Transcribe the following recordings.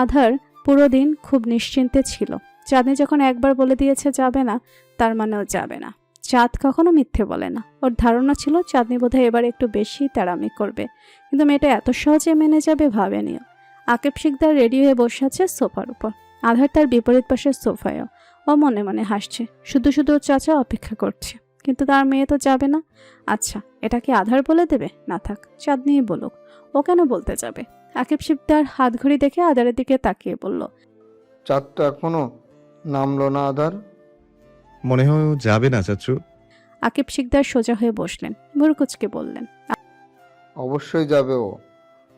আধার পুরো দিন খুব নিশ্চিন্তে ছিল। চাঁদনি যখন একবার বলে দিয়েছে যাবে না, তার মানেও যাবে না। চাঁদ কখনো মিথ্যে বলে না। ওর ধারণা ছিল চাঁদনি বোধহয় এবার একটু বেশি তেড়ামি করবে, কিন্তু মেয়েটা এত সহজে মেনে যাবে ভাবেনিও। আকিব শিকদার রেডি হয়ে বসে আছে সোফার উপর। আধার তার বিপরীত পাশের সোফায়ও। ও মনে মনে হাসছে। শুধু শুধু ওর চাচা অপেক্ষা করছে, কিন্তু তার মেয়ে তো যাবে না। আচ্ছা, এটা কি আধার বলে দেবে? না থাক, চাঁদনিই বলুক। ও কেন বলতে যাবে? আকিব শিকদার হাত ঘড়ি দেখে আধারের দিকে তাকিয়ে বলল, চাঁদ তো এখনো নামলো না আধার। মনে হয় ও যাবে না চাচু। আকিব শিকদার সোজা হয়ে বসলেন, মুরকুচকে বললেন, অবশ্যই যাবে ও।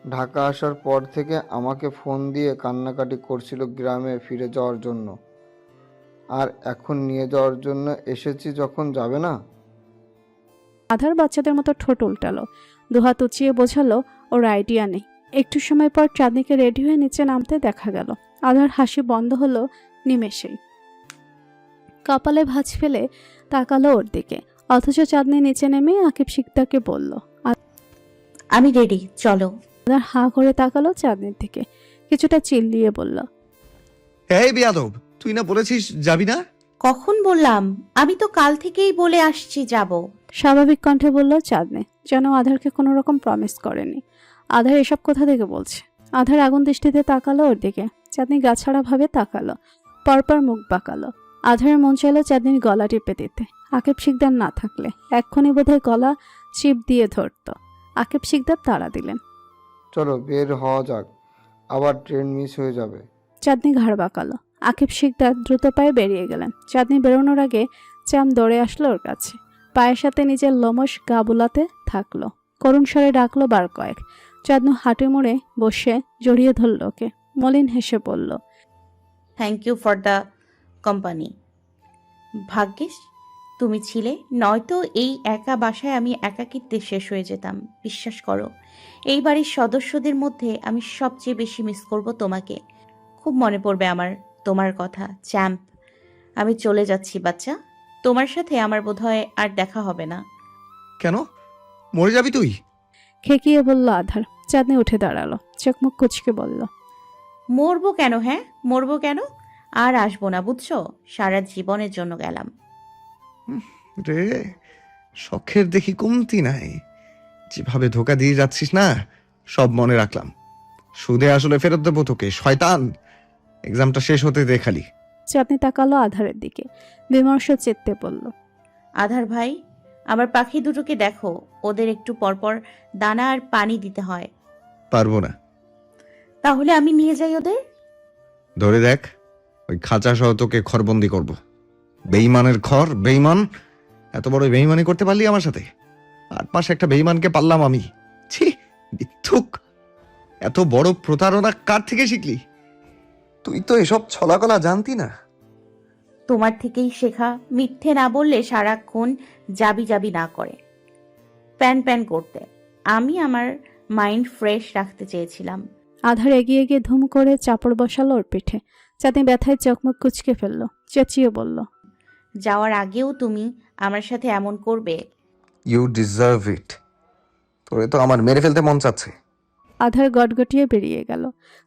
ঢাকা আসার পর থেকে আমাকে ফোন দিয়ে কান্নাকাটি করছিল গ্রামে ফিরে যাওয়ার জন্য। আর এখন নিয়ে যাওয়ার জন্য এসেছি যখন, যাবে না? আধার বাচ্চাদের মতো ঠোঁট উল্টালো, দুহাত উঁচিয়ে বোঝালো ওর আইডিয়া নেই। একটু সময় পর চাঁদনিকে রেডি হয়ে নিচে নামতে দেখা গেল। আধার হাসি বন্ধ হলো নিমেষেই। কপালে ভাঁজ ফেলে তাকালো ওর দিকে, অথচ চাঁদনি নিচে নেমে আকিব শিকদারকে বলল। আমি রেডি, চলো। আধার হাঁ করে তাকালো চাঁদনির দিকে, কিছুটা চিল্লিয়ে বলল, এই বেয়াদব, তুই না বলেছিস যাবি না? কখন বললাম? আমি তো কাল থেকেই বলে আসছি যাব। স্বাভাবিক কণ্ঠে বলল চাঁদনি, যেন আধারকে কোনো রকম প্রমিস করেনি। আধার এসব কোথা থেকে বলছে? আধার আগুন দৃষ্টিতে তাকালো ওর দিকে। চাঁদনি গাছাড়া ভাবে তাকালো, পরপর মুখ বাঁকালো। আধারের মন চাইলো চাঁদনির গলা টিপে দিতে। আকিব শিকদার না থাকলে এক্ষুনি বোধহয় গলা চিপ দিয়ে ধরতো। আকিব শিকদার তাড়া দিলেন, চলো বের হওয়া যাক, আবার ট্রেন মিস হয়ে যাবে। চাঁদনি ঘাড় বাঁকালো। আকিব শিকদার দ্রুত পায়ে বেরিয়ে গেলেন। চাঁদনি বেরোনোর আগে চাম দৌড়ে আসলো ওর কাছে, পায়ের সাথে নিজের লোমশ গা বুলাতে থাকলো। করুণ স্বরে ডাকলো বার কয়েক। চাঁদনু হাঁটু মুড়ে বসে জড়িয়ে ধরল ওকে, মলিন হেসে বলল, thank you for the company. ভাগ্যিস তুমি ছিলে, নয়তো এই একা বাসায় আমি একাকিত্বে শেষ হয়ে যেতাম। বিশ্বাস করো, এই বাড়ির সদস্যদের মধ্যে আমি সবচেয়ে বেশি মিস করব তোমাকে। খুব মনে পড়বে আমার তোমার কথা, চ্যাম্প। আমি চলে যাচ্ছি বাচ্চা, তোমার সাথে আমার বোধহয় আর দেখা হবে না। কেন, মরে যাবি তুই? খেকিয়ে বলল আধার। চাঁদনি উঠে দাঁড়ালো, চোখ মুখ কুচকে বলল, মরবো কেন? হ্যাঁ, মরবো কেন? আর আসবো না, বুঝছো? সারা জীবনের জন্য গেলাম। রে, শখের দেখি কমতি নাই। যেভাবে ধোকা দিয়ে যাচ্ছিস না, সব মনে রাখলাম। সুদে আসলে ফেরত দেবো তোকে, শয়তান। এক্সামটা শেষ হতে দে খালি। চাঁদনি তাকালো আধারের দিকে, বিমর্ষ চিত্তে বলল, আধার ভাই, আমার পাখি দুটোকে দেখো, ওদের একটু পরপর দানা আর পানি দিতে হয়। পারবো না। তাহলে আমি নিয়ে যাই ওদের। ধরে দেখ, ওই খাঁচা সহ তোকে খরবন্দি করব। বেইমানের খর, বেইমান। এত বড় বেইমানি করতে পারলি আমার সাথে? 8 মাস একটা বেইমানকে পারলাম আমি। ছি, মিথ্যুক। এত বড় প্রতারণা কার থেকে শিখলি? তুই তো এসব ছলাকলা জানতি না। তোমার থেকেই শেখা। মিথ্যে না বললে সারাক্ষণ যাবি যাবি না করে প্যান প্যান করতে। আমি আমার মাইন্ড ফ্রেশ রাখতে চেয়েছিলাম। আধার এগিয়ে গিয়ে ধুম করে চাপড় বসালো ওর পিঠে। চাঁদনি ব্যথায় চোখ মুখ কুচকে ফেললো, চেঁচিয়ে বলল, যাওয়ার আগেও তুমি আমার সাথে এমন করবে? You deserve it. তোরে তো আমার মেরে ফেলতে মন চাচ্ছে। আধার গটগটিয়ে বেরিয়ে গেল।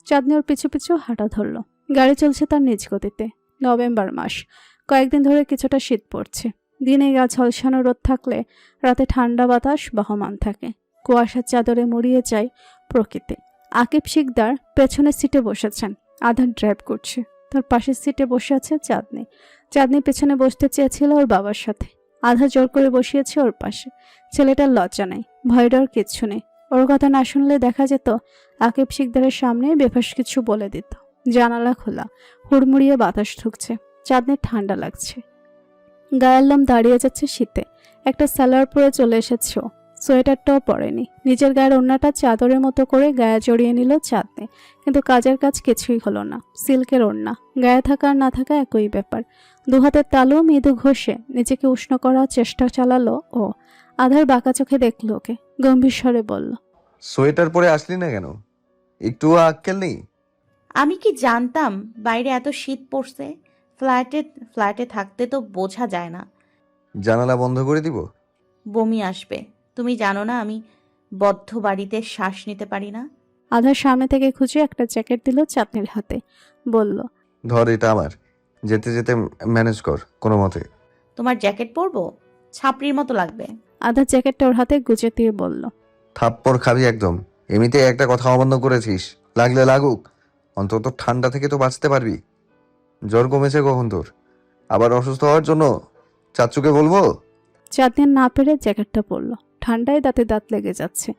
চাঁদনি ওর পিছু পিছু হাঁটা ধরল। গাড়ি চলছে তার নিজ গতিতে। নভেম্বর মাস, কয়েকদিন ধরে কিছুটা শীত পড়ছে। দিনে গা ঝলসানো রোদ থাকলে রাতে ঠান্ডা বাতাস বহমান থাকে। কুয়াশার চাদরে মুড়িয়ে যায় প্রকৃতি। আকিব শিকদার পেছনের সিটে বসেছেন, আধার ড্রাইভ করছে। তার পাশের সিটে বসে আছে চাঁদনি। চাঁদনি পেছনে বসতে চেয়েছিল ওর বাবার সাথে, আধা জোর করে বসিয়েছে ওর পাশে। ছেলেটার লজ্জা নেই, ভয় ডর কিচ্ছু নেই। ওর কথা না শুনলে দেখা যেত আকিব শিকদারের সামনে বেফাস কিছু বলে দিত। জানালা খোলা, হুড়মুড়িয়ে বাতাস ঢুকছে। চাঁদনির ঠান্ডা লাগছে, গায়ের লোম দাঁড়িয়ে যাচ্ছে শীতে। একটা সালোয়ার পরে চলে এসেছে ও, সোয়েটারটাও পরেনি। নিজের গায়ের ওড়নাটা চাদরের মতো করে গায়ে জড়িয়ে নিল চাঁদনি, কিন্তু কাজের কাজ কিছুই হলো না। সিল্কের ওড়না, গায়ে থাকা আর না থাকা একই ব্যাপার। দুহাতের তালু মৃদু ঘষে নিজেকে উষ্ণ করার চেষ্টা চালালো ও। আধার বাঁকা চোখে দেখল ওকে, গম্ভীর স্বরে বলল, সোয়েটার পরে আসলি না কেন? একটু আক্কেল নেই? আমি কি জানতাম বাইরে এত শীত পড়ছে? ফ্ল্যাটে ফ্ল্যাটে থাকতে তো বোঝা যায় না। জানালা বন্ধ করে দিব? বমি আসবে। তুমি জানো না আমি বদ্ধ বাড়িতে শ্বাস নিতে পারি না। আধার সামনে থেকে খুঁজে একটা জ্যাকেট দিল চাঁদনির হাতে, বলল, ধর, এটা আমার। যেতে যেতে ম্যানেজ কর কোনো মতে। তোমার জ্যাকেট পরবো? ছাপড়ির মতো লাগবে। আধার জ্যাকেটটা ওর হাতে গুজে দিয়ে বলল, থাপ্পড় খাবি একদম। এমনিতে একটা কথা অমান্য করেছিস, লাগলে লাগুক, অন্তত ঠান্ডা থেকে তো বাঁচতে পারবি। জ্বর কমেছে কখন তোর? আবার অসুস্থ হওয়ার জন্য চাচ্চুকে বলবো? চাঁদনি না পেরে জ্যাকেটটা পরল। ঠান্ডায় দাঁতে দাঁত লেগে যাচ্ছে,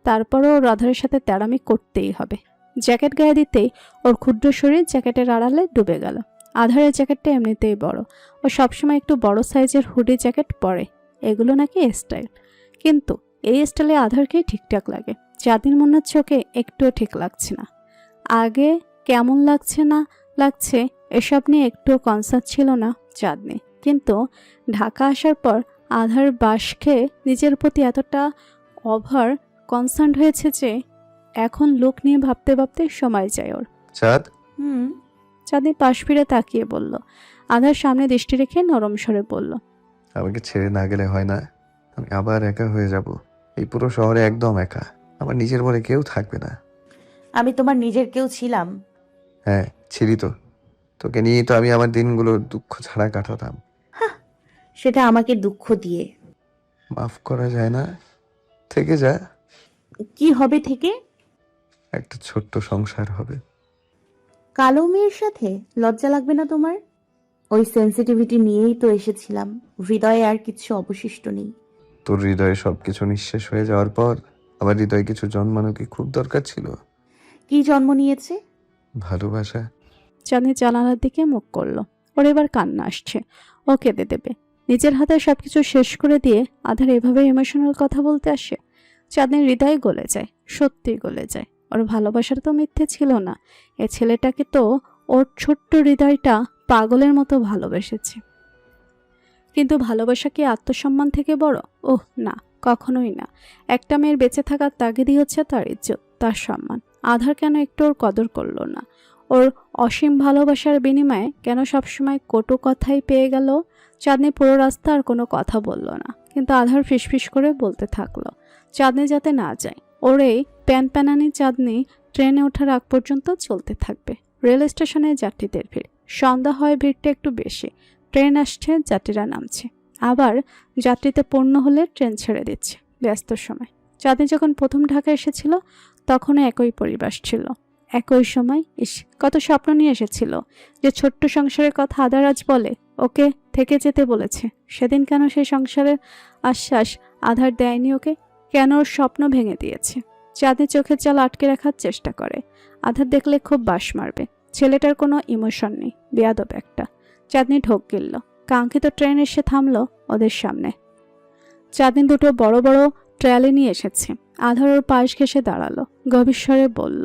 তারপরও ওর আধারের সাথে তেড়ামি করতেই হবে। জ্যাকেট গায়ে দিতেই ওর ক্ষুদ্র শরীর জ্যাকেটের আড়ালে ডুবে গেল। আধারের জ্যাকেটটা এমনিতেই বড়, ও সবসময় একটু বড় সাইজের হুডি জ্যাকেট পরে, এগুলো নাকি স্টাইল। কিন্তু এই স্টাইলে আধারকেই ঠিকঠাক লাগে। চাঁদনির মনে হচ্ছে ওকে একটুও ঠিক লাগছে না। আগে কেমন লাগছে না লাগছে এসব নিয়ে একটুও কনসার্ন ছিল না চাঁদনি, কিন্তু ঢাকা আসার পর আধার বাস খেয়ে নিজের প্রতি এতটা ওভার কনসার্ন হয়েছে যে এখন লুক নিয়ে ভাবতে ভাবতে সময় যায় ওর। চাঁদ, হুম। চাঁদনি পাশ ফিরে তাকিয়ে বলল। আধার সামনে দৃষ্টি রেখে নরম স্বরে বলল, আমাকে ছেড়ে না গেলে হয় না? আমি আবার একা হয়ে যাব। এই পুরো শহরে একদম একা। আমার নিজের বলে কেউ থাকবে না। আমি তোমার নিজের কেউ ছিলাম? হ্যাঁ, ছিলি তো। তোকে নিয়েই তো আমি আমার দিনগুলো দুঃখ ছাড়া কাটাতাম। সেটা আমাকে দুঃখ দিয়ে। মাফ করা যায় না? থেকে যা, কি হবে থেকে? একটা ছোট্ট সংসার হবে। কালো মেয়ের সাথে লজ্জা লাগবে না তোমার? ওই সেন্সিটিভিটি নিয়েই তো এসেছিলাম। হৃদয়ে আর কিছু অবশিষ্ট নেই। তোর হৃদয়ে সবকিছু নিঃশেষ হয়ে যাওয়ার পর আমার হৃদয়ে কিছু জন্মানো কি খুব দরকার ছিল? কি জন্ম নিয়েছে? ভালোবাসা। চাঁদনি জানালার দিকে মুখ করলো। ওর এবার কান্না আসছে, ও কেঁদে দেবে। নিজের হাতে সবকিছু শেষ করে দিয়ে আধার এভাবে ইমোশনাল কথা বলতে আসে। চাঁদনির হৃদয় গলে যায়, সত্যি গলে যায়। ওর ভালোবাসার তো মিথ্যে ছিল না, এ ছেলেটাকে তো ওর ছোট্ট হৃদয়টা পাগলের মতো ভালোবেসেছে। কিন্তু ভালোবাসা কি আত্মসম্মান থেকে বড়? ওহ না, কখনোই না। একটা মেয়ের বেঁচে থাকার তাগিদই হচ্ছে তার ইজ্জত, তার সম্মান। আধার কেন একটু ওর কদর করলো না? ওর অসীম ভালোবাসার বিনিময়ে কেন সবসময় কটু কথাই পেয়ে গেল? চাঁদনি পুরো রাস্তা আর কোনো কথা বলল না, কিন্তু আধার ফিসফিস করে বলতে থাকলো, চাঁদনি যাতে না যায়। ওর এই প্যানপ্যানানি চাঁদনি ট্রেনে ওঠার আগ পর্যন্ত চলতে থাকবে। রেল স্টেশনে যাত্রীদের ভিড়, সন্ধ্যা হয় ভিড়টা একটু বেশি। ট্রেন আসছে, যাত্রীরা নামছে, আবার যাত্রীতে পূর্ণ হলে ট্রেন ছেড়ে দিচ্ছে। ব্যস্ত সময়। চাঁদনি যখন প্রথম ঢাকা এসেছিল তখনও একই পরিবেশ ছিল, একই সময়। কত স্বপ্ন নিয়ে এসেছিল। যে ছোট্ট সংসারের কথা আধার আজ বলে ওকে থেকে যেতে বলেছে, সেদিন কেন সেই সংসারের আশ্বাস আধার দেয়নি ওকে? কেন ওর স্বপ্ন ভেঙে দিয়েছে? চাঁদনি চোখের জল আটকে রাখার চেষ্টা করে। আধার দেখলে খুব বাস মারবে। ছেলেটার কোনো ইমোশন নেই, বেয়াদব একটা। চাঁদনি ঢোক গিলল। কাঙ্ক্ষিত ট্রেন এসে থামলো ওদের সামনে। চাঁদনি দুটো বড় বড় ট্রলি নিয়ে এসেছে। আধার ওর পাশ ঘেঁষে দাঁড়ালো, গভীর স্বরে বলল,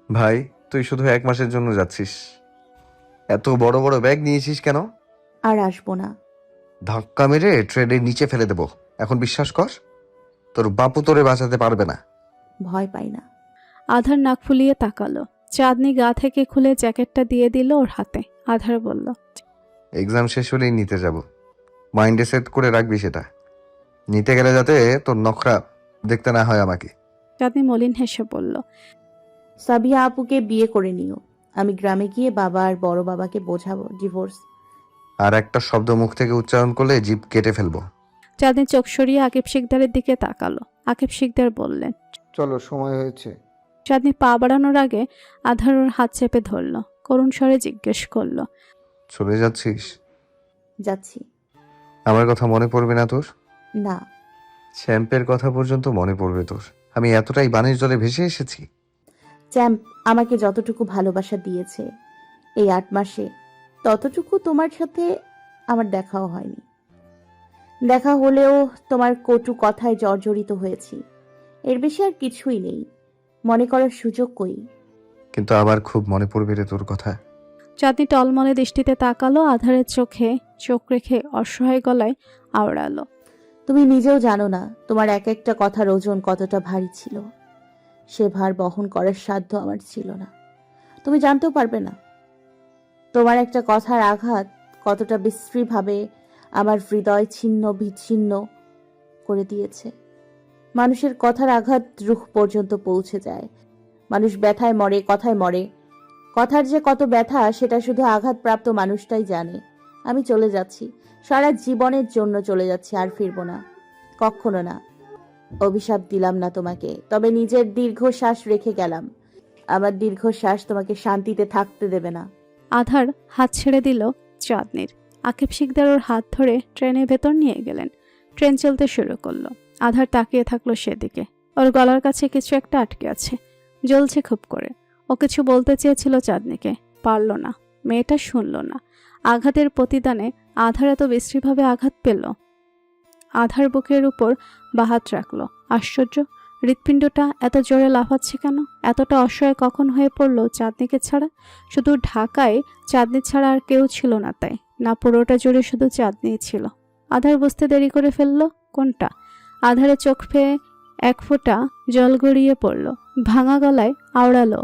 ভাই, তুই শুধু 1 মাসের জন্য যাচ্ছিস? এত বড় বড় ব্যাগ নিয়েছিস কেন? আর আসবো না। ধাক্কা মেরে ট্রেনের নিচে ফেলে দেবো, এখন বিশ্বাস কর। তোর বাপু তোরে বাঁচাতে পারবে না। ভয় পাই না। আধার নাক ফুলিয়ে তাকালো। চাঁদনি গা থেকে খুলে জ্যাকেটটা দিয়ে দিল ওর হাতে। আধার বলল, এক্সাম শেষ হলেই নিতে যাব। মাইন্ডে সেট করে রাখবি সেটা। নিতে গেলে যাতে তোর নখরা দেখতে না হয় আমাকে। চাঁদনি মলিন হেসে বলল, সাবিয়া আপুকে বিয়ে করে নিও। আমি গ্রামে গিয়ে বাবা আর বড় বাবাকে বোঝাবো ডিভোর্স। আর একটা শব্দ মুখ থেকে উচ্চারণ করলে জিভ কেটে ফেলবো। চাঁদনি চোখ সরিয়ে আকিব শিকদারের দিকে তাকালো। আকিব শিকদার বললেন, চলো, সময় হয়েছে। চাঁদনি পা বাড়ানোর আগে আধার ওর হাত চেপে ধরল, করুণ স্বরে জিজ্ঞেস করলো, চলে যাচ্ছিস? যাচ্ছি। আমার কথা মনে পড়বে না তোর? না। শ্যাম্পের কথা পর্যন্ত মনে পড়বে তোর। আমি এতটাই বানের জলে ভেসে এসেছি। চ্যাম্প আমাকে যতটুকু ভালোবাসা দিয়েছে এই 8 মাসে, ততটুকু তোমার সাথে আমার দেখাও হয়নি। দেখা হলেও তোমার কটু কথায় জর্জরিত হয়েছি। এর বেশি আর কিছুই নেই। মনে করার সুযোগ কই। কিন্তু আবার খুব মনে পড়বে রে তোর কথা। চাঁদনি টলমলে দৃষ্টিতে তাকালো। আধারের চোখে চোখ রেখে অসহায় গলায় আওড়ালো, তুমি নিজেও জানো না তোমার এক একটা কথার ওজন কতটা ভারী ছিল। সে ভার বহন করার সাধ্য আমার ছিল না। তুমি জানতেও পারবে না তোমার একটা কথার আঘাত কতটা বিশ্রীভাবে আমার হৃদয় ছিন্ন বিচ্ছিন্ন করে দিয়েছে। মানুষের কথার আঘাত রুহ পর্যন্ত পৌঁছে যায়। মানুষ ব্যথায় মরে, কথায় মরে। কথার যে কত ব্যথা সেটা শুধু আঘাতপ্রাপ্ত মানুষটাই জানে। আমি চলে যাচ্ছি, সারা জীবনের জন্য চলে যাচ্ছি, আর ফিরবো না, কখনো না। অভিশাপ দিলাম না তোমাকে, তবে নিজের দীর্ঘশ্বাস রেখে গেলাম। আমার দীর্ঘশ্বাস তোমাকে শান্তিতে থাকতে দেবে না। আধার হাত ছেড়ে দিল চাঁদনির। আকিব শিকদার ওর হাত ধরে ট্রেনের ভেতর নিয়ে গেলেন। ট্রেন চলতে শুরু করলো। আধার তাকিয়ে থাকলো সেদিকে। ওর গলার কাছে কিছু একটা আটকে আছে, জ্বলছে খুব করে। ও কিছু বলতে চেয়েছিল চাঁদনিকে, পারল না। মেয়েটা শুনল না। আঘাতের প্রতিদানে আধার এত বিশ্রীভাবে আঘাত পেল। আধার বুকের উপর বাহাত রাখলো। আশ্চর্য, হৃৎপিণ্ডটা এত জোরে লাফাচ্ছে কেন? এতটা অসহায় কখন হয়ে পড়লো চাঁদনিকে ছাড়া? শুধু ঢাকায় চাঁদনি ছাড়া আর কেউ ছিল না, তাই না পুরোটা জুড়ে শুধু চাঁদনিই ছিল। আধার বুঝতে দেরি করে ফেললো কোনটা। আধারে চোখ পেয়ে এক ফোঁটা জল গড়িয়ে পড়ল। ভাঙা গলায় আওড়ালো,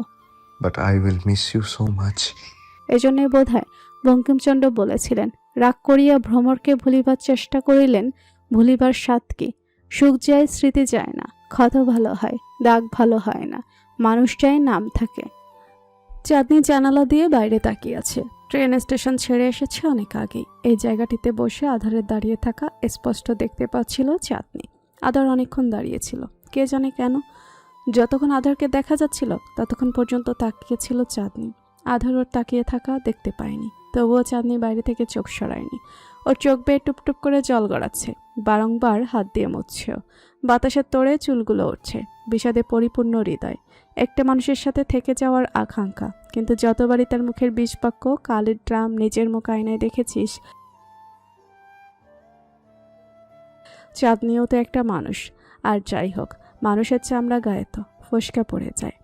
but I will miss you so much. এজন্যই বোধহয় বঙ্কিমচন্দ্র বলেছিলেন, রাগ করিয়া ভ্রমরকে ভুলিবার চেষ্টা করিলেন, ভুলিবার স্বাদ কি? সুখ যায়, স্মৃতি যায় না। ক্ষত ভালো হয়, দাগ ভালো হয় না, মানুষ যায়, নাম থাকে। চাঁদনি জানালা দিয়ে বাইরে তাকিয়ে আছে। ট্রেন স্টেশন ছেড়ে এসেছে অনেক আগেই। এই জায়গাটিতে বসে আধারে দাঁড়িয়ে থাকা স্পষ্ট দেখতে পাচ্ছিল চাঁদনি। আধার অনেকক্ষণ দাঁড়িয়েছিল, কে জানে কেন। যতক্ষণ আধারকে দেখা যাচ্ছিল ততক্ষণ পর্যন্ত তাকিয়েছিল চাঁদনি। আধার ওর তাকিয়ে থাকা দেখতে পায়নি, তবুও চাঁদনি বাইরে থেকে চোখ সরায়নি। ওর চোখ বেয়ে টুপটুপ করে জল গড়াচ্ছে, বারংবার হাত দিয়ে মুছছেও। বাতাসের তোড়ে চুলগুলো উঠছে। বিষাদে পরিপূর্ণ হৃদয়। একটা মানুষের সাথে থেকে যাওয়ার আকাঙ্ক্ষা, কিন্তু যতবারই তার মুখের বিষ বাক্য, কালের ড্রাম, নিজের মুখ আয়নায় দেখেছিস। চাঁদনিও তো একটা মানুষ। আর যাই হোক, মানুষের চামড়া গায়ে তো ফসকা পড়ে যায়।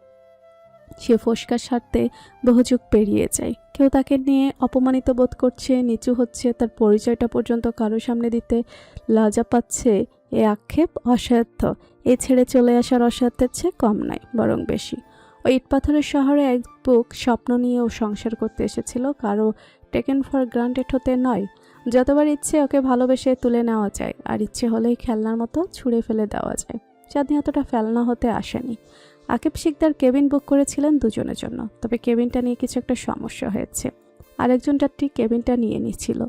সে ফসকার স্বার্থে বহু যুগ পেরিয়ে যায়। কেউ তাকে নিয়ে অপমানিত বোধ করছে, নিচু হচ্ছে, তার পরিচয়টা পর্যন্ত কারো সামনে দিতে লজ্জা পাচ্ছে। এ আক্ষেপ অসাধ্য। এ ছেড়ে চলে আসার অসাধ্যের চেয়ে কম নয়, বরং বেশি। ওই ইটপাথরের শহরে এক বুক স্বপ্ন নিয়ে ও সংসার করতে এসেছিল, কারো টেকেন ফর গ্রান্টেড হতে নয়। যতবার ইচ্ছে ওকে ভালোবেসে তুলে নেওয়া যায়, আর ইচ্ছে হলেই খেলনার মতো ছুঁড়ে ফেলে দেওয়া যায়। চাঁদনি এতটা ফেলনা হতে আসেনি। আকিব শিকদার কেবিন বুক করেছিলেন দুজনের জন্য, তবে কেবিনটা নিয়ে কিছু একটা সমস্যা হয়েছে। আরেকজন যাত্রী কেবিনটা নিয়ে নিচ্ছিল।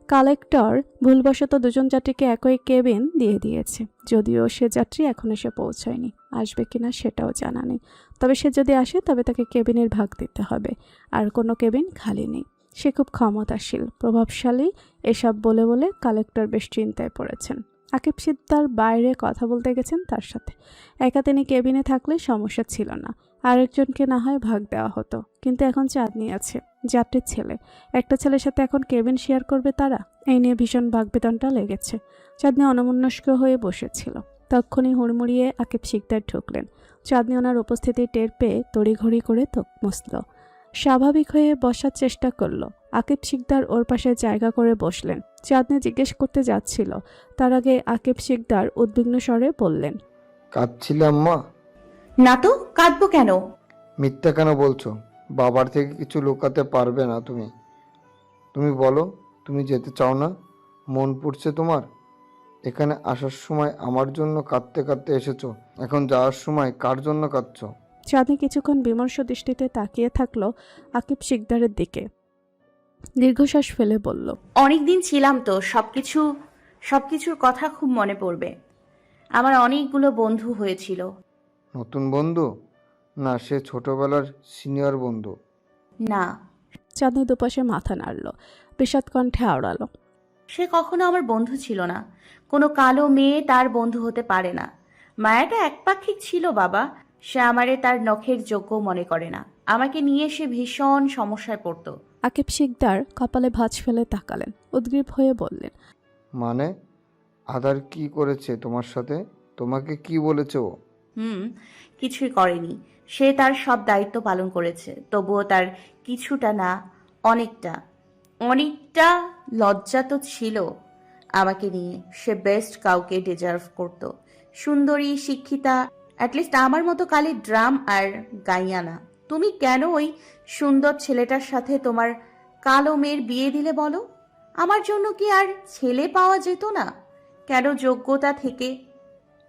কালেক্টর ভুলবশত দুজন যাত্রীকে একই কেবিন দিয়ে দিয়েছে, যদিও সে যাত্রী এখন এসে পৌঁছায়নি। আসবে কিনা সেটাও জানা নেই, তবে সে যদি আসে তবে তাকে কেবিনের ভাগ দিতে হবে, আর কোনো কেবিন খালি নেই। সে খুব ক্ষমতাশীল, প্রভাবশালী। এসব বলে বলে কালেক্টর বেশ চিন্তায় পড়েছেন। আকিব শিকদার বাইরে কথা বলতে গেছেন তার সাথে। একা তিনি কেবিনে থাকলে সমস্যা ছিল না, আরেকজনকে না হয় ভাগ দেওয়া হতো। কিন্তু এখন চাঁদনি আছে, যাত্রীর ছেলে। একটা ছেলের সাথে এখন কেবিন শেয়ার করবে তারা। এই নিয়ে ভীষণ বাকবিতণ্ডা লেগেছে। চাঁদনি অনমনস্ক হয়ে বসেছিল। তক্ষুনি হুড়মুড়িয়ে আকিব শিকদার ঢুকলেন। চাঁদনি ওনার উপস্থিতি টের পেয়ে তড়িঘড়ি করে তোক মুছল। স্বাভাবিক হয়ে বসার চেষ্টা করলো। আকিব শিকদার ওর পাশে জায়গা করে বসলেন। চাঁদনি জিজ্ঞেস করতে যাচ্ছিল, তার আগে আকিব শিকদার উদ্বিগ্ন স্বরে বললেন, কাঁদছিলে আম্মা? না তো, কাঁদবো কেন? মিথ্যা কেন বলছো? বাবার থেকে কিছু লুকাতে পারবে না তুমি। তুমি বলো, তুমি যেতে চাও না? মন পুড়ছে তোমার? এখানে আসার সময় আমার জন্য কাঁদতে কাঁদতে এসেছো, এখন যাওয়ার সময় কার জন্য কাঁদছো? চাঁদনি কিছুক্ষণ বিমর্ষ দৃষ্টিতে তাকিয়ে থাকলো আকিব শিকদারের দিকে। দীর্ঘশ্বাস ফেলে বলল, অনেকদিন ছিলাম তো, সবকিছুর কথা খুব মনে পড়বে। আমার অনেকগুলো বন্ধু হয়েছিল। নতুন বন্ধু? না, সে ছোটবেলার সিনিয়র বন্ধু। না, চাঁদনি দুপাশে মাথা নাড়ল, বিষাদ কণ্ঠে আওড়ালো, সে কখনো আমার বন্ধু ছিল না। কোনো কালো মেয়ে তার বন্ধু হতে পারে না। মায়াটা একপাক্ষিক ছিল বাবা। সে আমারে তার নখের যোগ্য মনে করে না। আমাকে নিয়ে সে ভীষণ সমস্যায় পড়তো। আকিব শিকদার কপালে ভাঁজ ফেলে তাকালেন, উদ্গ্রীব হয়ে বললেন, মানে আদার কি করেছে তোমার সাথে? তোমাকে কি বলেছে ও? কিছুই করেনি। সে তার সব দায়িত্ব পালন করেছে, তবুও তার কিছুটা না, অনেকটা অনেকটা লজ্জা তো ছিল আমাকে নিয়ে। সে বেস্ট কাউকে ডিজার্ভ করত। সুন্দরী, শিক্ষিতা, অ্যাটলিস্ট আমার মতো কালি ড্রাম আর গাইয়া না। তুমি কেন ওই সুন্দর ছেলেটার সাথে তোমার কালো মেয়ের বিয়ে দিলে বলো? আমার জন্য কি আর ছেলে পাওয়া যেত না? কেন যোগ্যতা থেকে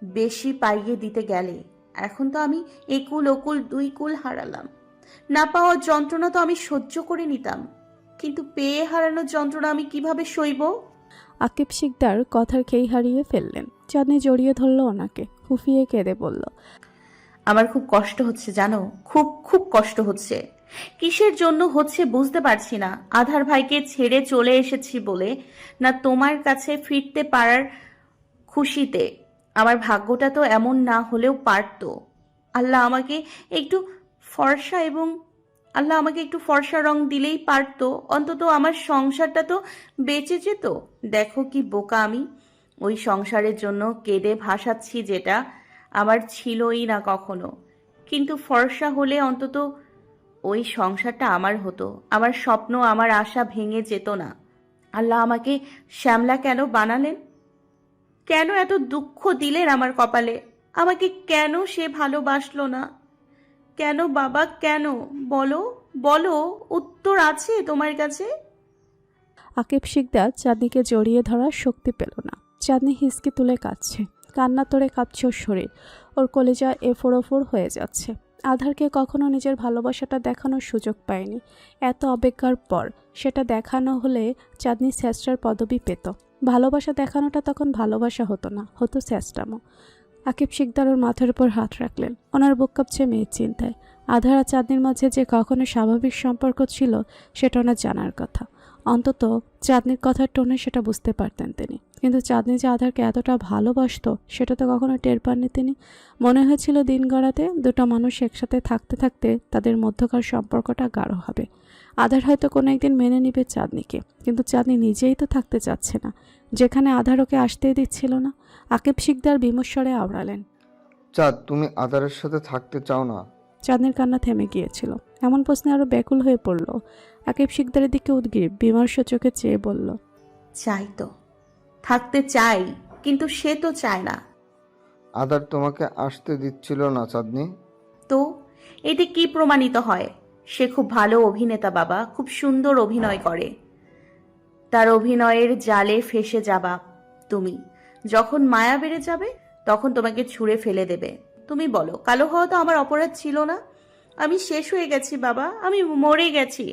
বেশি পাইয়ে দিতে গেলে? এখন তো আমি একুল ওকুল দুই কুল হারালাম। না পাওয়ার যন্ত্রণা তো আমি সহ্য করে নিতাম, কিন্তু পেয়ে হারানোর যন্ত্রণা আমি কিভাবে সইব? আকিব শিকদার কথার খেই হারিয়ে ফেললেন। চাঁদনি জড়িয়ে ধরল ওনাকে, ফুফিয়ে কেঁদে বলল, আমার খুব কষ্ট হচ্ছে জানো, খুব খুব কষ্ট হচ্ছে। কিসের জন্য হচ্ছে বুঝতে পারছি না। আধার ভাইকে ছেড়ে চলে এসেছি বলে না তোমার কাছে ফিরতে পারার খুশিতে। আমার ভাগ্যটা তো এমন না হলেও পারতো। আল্লাহ আমাকে একটু ফর্সা এবং আল্লাহ আমাকে একটু ফর্সা রং দিলেই পারতো, অন্তত আমার সংসারটা তো বেঁচে যেত। দেখো কি বোকা আমি, ওই সংসারের জন্য কেঁদে ভাসাচ্ছি যেটা আমার ছিলই না কখনো। কিন্তু ফর্সা হলে অন্তত ওই সংসারটা আমার হতো, আমার স্বপ্ন আমার আশা ভেঙে যেত না। আল্লাহ আমাকে শ্যামলা কেন বানালেন? কেন এত দুঃখ দিলেন আমার কপালে? আমাকে কেন সে ভালোবাসলো না? কেন বাবা, কেন? বলো বলো, উত্তর আছে তোমার কাছে? আকিব শিকদার চাঁদনিকে জড়িয়ে ধরার শক্তি পেল না। চাঁদনি হিসকি তুলে কাঁদছে, কান্না তোড়ে কাঁপছে ওর শরীর। ওর কলেজা এফোর ওফোর হয়ে যাচ্ছে। আধারকে কখনো নিজের ভালোবাসাটা দেখানোর সুযোগ পায়নি। এত অবজ্ঞার পর সেটা দেখানো হলে চাঁদনি স্যাস্টার পদবি পেত। ভালোবাসা দেখানোটা তখন ভালোবাসা হতো না, হতো স্যাস্টামো। আকিব শিকদার ওর মাথার উপর হাত রাখলেন। ওনার বুক কাঁপছে মেয়ের চিন্তায়। আধার আর চাঁদনির মাঝে যে কখনো স্বাভাবিক সম্পর্ক ছিল সেটা ওনার জানার কথা। অন্তত চাঁদনির কথার টোনে সেটা বুঝতে পারতেন তিনি। কিন্তু চাঁদনি যে আধারকে এতটা ভালোবাসতো সেটা তো কখনো টের পাননি তিনি। মনে হয়েছিল দিন গড়াতে দুটো মানুষ একসাথে থাকতে থাকতে তাদের মধ্যকার সম্পর্কটা গাঢ় হবে। আধার হয়তো কোনো একদিন মেনে নিবে চাঁদনিকে, কিন্তু চাঁদনি নিজেই তো থাকতে চাচ্ছে না, যেখানে আধার ওকে আসতেই দিচ্ছিল না। আকিব শিকদার বিমর্ষরে আওড়ালেন, চাঁদ, তুমি আদারের সাথে থাকতে চাও না? চাঁদনির কান্না থেমে গিয়েছিল। এমন প্রশ্নে আরো ব্যাকুল হয়ে পড়ল। আকিব শিকদারের দিকে উদ্গ্রীব বিমর্ষ চোখে চেয়ে বলল, চাই তো, থাকতে চাই, কিন্তু সে তো চায় না। আদার তোমাকে আসতে দিচ্ছিল না চাঁদনি? তো এতে কি প্রমাণিত হয়? সে খুব ভালো অভিনেতা বাবা, খুব সুন্দর অভিনয় করে। তার অভিনয়ের জালে ফেসে যাবা তুমি। যখন মায়া বেড়ে যাবে তখন তোমাকে ছুঁড়ে ফেলে দেবে। তুমি বলো, কালো হওয়া তো আমার অপরাধ ছিল না? আমি শেষ হয়ে গেছি বাবা, আমি মরে গেছি।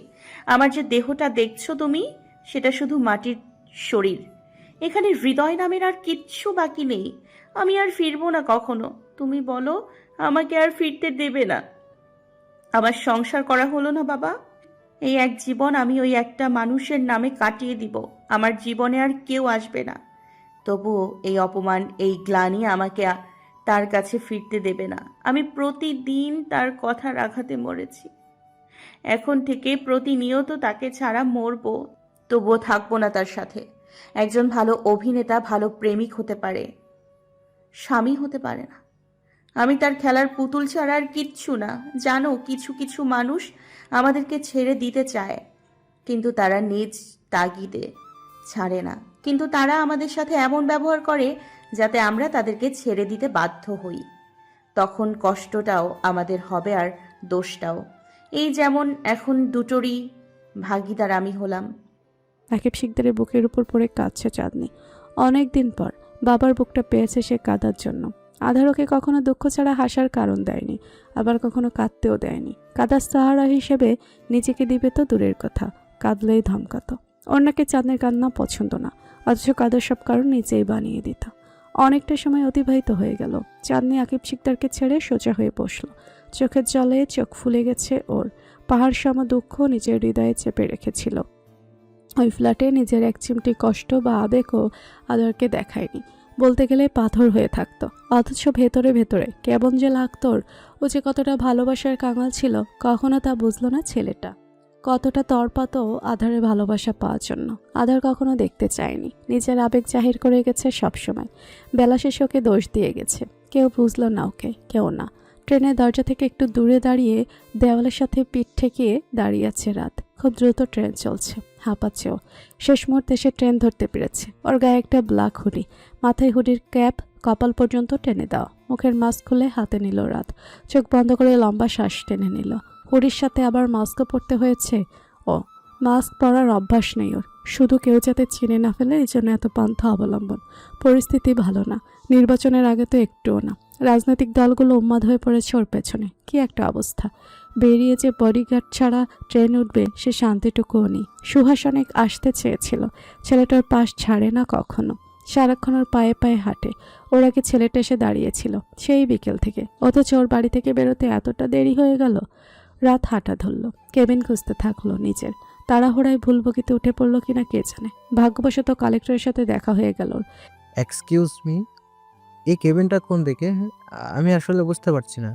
আমার যে দেহটা দেখছো তুমি, সেটা শুধু মাটির শরীর। এখানে হৃদয় নামের আর কিচ্ছু বাকি নেই। আমি আর ফিরবো না কখনো। তুমি বলো, আমাকে আর ফিরতে দেবে না? আমার সংসার করা হলো না বাবা? এই এক জীবন আমি ওই একটা মানুষের নামে কাটিয়ে দিব। আমার জীবনে আর কেউ আসবে না। তবুও এই অপমান, এই গ্লানি আমাকে তার কাছে ফিরতে দেবে না। আমি প্রতিদিন তার কথা রাখাতে মরেছি। এখন থেকে প্রতিনিয়ত তাকে ছাড়া মরবো, তবুও থাকবো না তার সাথে। একজন ভালো অভিনেতা ভালো প্রেমিক হতে পারে, স্বামী হতে পারে না। আমি তার খেলার পুতুল ছাড়া আর কিচ্ছু না। জানো, কিছু কিছু মানুষ আমাদেরকে ছেড়ে দিতে চায়, কিন্তু তারা নিজ তাগিদে ছাড়ে না। কিন্তু তারা আমাদের সাথে এমন ব্যবহার করে যাতে আমরা তাদেরকে ছেড়ে দিতে বাধ্য হই। তখন কষ্টটাও আমাদের হবে আর দোষটাও। এই যেমন এখন দুটোরই ভাগীদার আমি হলাম। আকিব শিকদারের বুকের উপর পড়ে কাঁদছে চাঁদনি। অনেক দিন পর বাবার বুকটা পেয়েছে সে কাঁদার জন্য। আধার ওকে কখনো দুঃখ ছাড়া হাসার কারণ দেয়নি, আবার কখনো কাঁদতেও দেয়নি। কাদার সাহারা হিসেবে নিজেকে দিবে তো দূরের কথা, কাঁদলেই ধমকাতো। ওর নাকি চাঁদনির কান্না পছন্দ না, অথচ কাদার সব কারণ নিজেই বানিয়ে দিত। অনেকটা সময় অতিবাহিত হয়ে গেল। চাঁদনি আকিব শিকদারকে ছেড়ে সোজা হয়ে বসল। চোখের জলে চোখ ফুলে গেছে ওর। পাহাড় সম দুঃখ নিজের হৃদয়ে চেপে রেখেছিল। ওই ফ্ল্যাটে নিজের এক চিমটি কষ্ট বা আবেগও আদারকে দেখায়নি। বলতে গেলে পাথর হয়ে থাকতো, অথচ ভেতরে ভেতরে কেমন যে লাগতো ওর। ও যে কতটা ভালোবাসার কাঙাল ছিল কখনো তা বুঝলো না ছেলেটা। কতটা তরপাতো আধারের ভালোবাসা পাওয়ার জন্য। আধার কখনো দেখতে চায়নি, নিজের আবেগ জাহির করে গেছে সবসময়। বেলা শেষে ওকে দোষ দিয়ে গেছে। কেউ বুঝলো না ওকে, কেউ না। ট্রেনের দরজা থেকে একটু দূরে দাঁড়িয়ে দেওয়ালের সাথে পিঠ ঠেকিয়ে দাঁড়িয়ে আছে রাত। খুব দ্রুত ট্রেন চলছে, হাঁপাচ্ছে ও। শেষ মুহূর্তে সে ট্রেন ধরতে পেরেছে। ওর গায়ে একটা ব্ল্যাক হুডি, মাথায় হুডির ক্যাপ কপাল পর্যন্ত টেনে দেওয়া। মুখের মাস্ক খুলে হাতে নিল রাত। চোখ বন্ধ করে লম্বা শ্বাস টেনে নিল। হুডির সাথে আবার মাস্কও পরতে হয়েছে। ও মাস্ক পরার অভ্যাস নেই ওর। শুধু কেউ যাতে চিনে না ফেলে এই জন্য এত পন্থা অবলম্বন। পরিস্থিতি ভালো না, নির্বাচনের আগে তো একটুও না। রাজনৈতিক দলগুলো উন্মাদ হয়ে পড়েছে ওর পেছনে। কি একটা অবস্থা! বেরিয়ে যে বডিগার্ড ছাড়া ট্রেন উঠবে সে শান্তিটুকুও নেই। সুহাস অনেক আসতে চেয়েছিল, ছেলেটার পাশ ছাড়ে না কখনো, সারাক্ষণ ওর পায়ে পায়ে হাঁটে। ওর আগে ছেলেটা এসে দাঁড়িয়েছিল সেই বিকেল থেকে, অথচ ওর বাড়ি থেকে বেরোতে এতটা দেরি হয়ে গেল। রাত হাঁটা ধরল, কেবিন খুঁজতে থাকলো নিজের। তাড়াহুড়ায় ভুলবকিতে উঠে পড়লো কিনা কে জানে। ভাগ্যবশত কালেক্টরের সাথে দেখা হয়ে গেল ওর। এক্সকিউজ মি, এই কেবিনটা কোন দিকে? আমি আসলে বুঝতে পারছি না।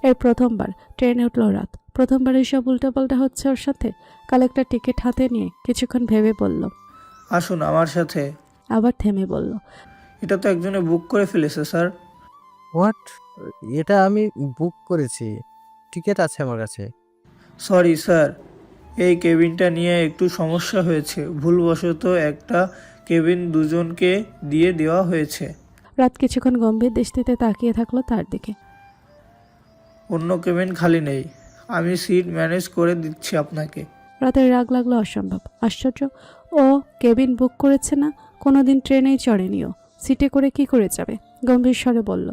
এর প্রথমবার ট্রেনে উঠল রাত, প্রথমবার এইসব উল্টাপাল্টা হচ্ছে ওর সাথে। কালেক্টর টিকিট হাতে নিয়ে কিছুক্ষণ ভেবে বলল, আসুন আমার সাথে। আবার থেমে বলল, এটা তো একজনে বুক করে ফেলেছে স্যার। হোয়াট? এটা আমি বুক করেছি, টিকিট আছে আমার কাছে। সরি স্যার, এই কেবিনটা নিয়ে একটু সমস্যা হয়েছে। ভুলবশত একটা কেবিন দুজনকে দিয়ে দেওয়া হয়েছে। রাত কিছুক্ষণ গম্ভীর দৃষ্টিতে তাকিয়ে থাকলো তার দিকে। অন্য কেবিন খালি নেই, আমি সিট ম্যানেজ করে দিচ্ছি আপনাকে। রাতের রাগ লাগলো অসম্ভব। আশ্চর্য, ও কেবিন বুক করেছে না, কোনোদিন ট্রেনেই চড়েনিও, সিটে করে কি করে যাবে? গম্ভীর স্বরে বলল,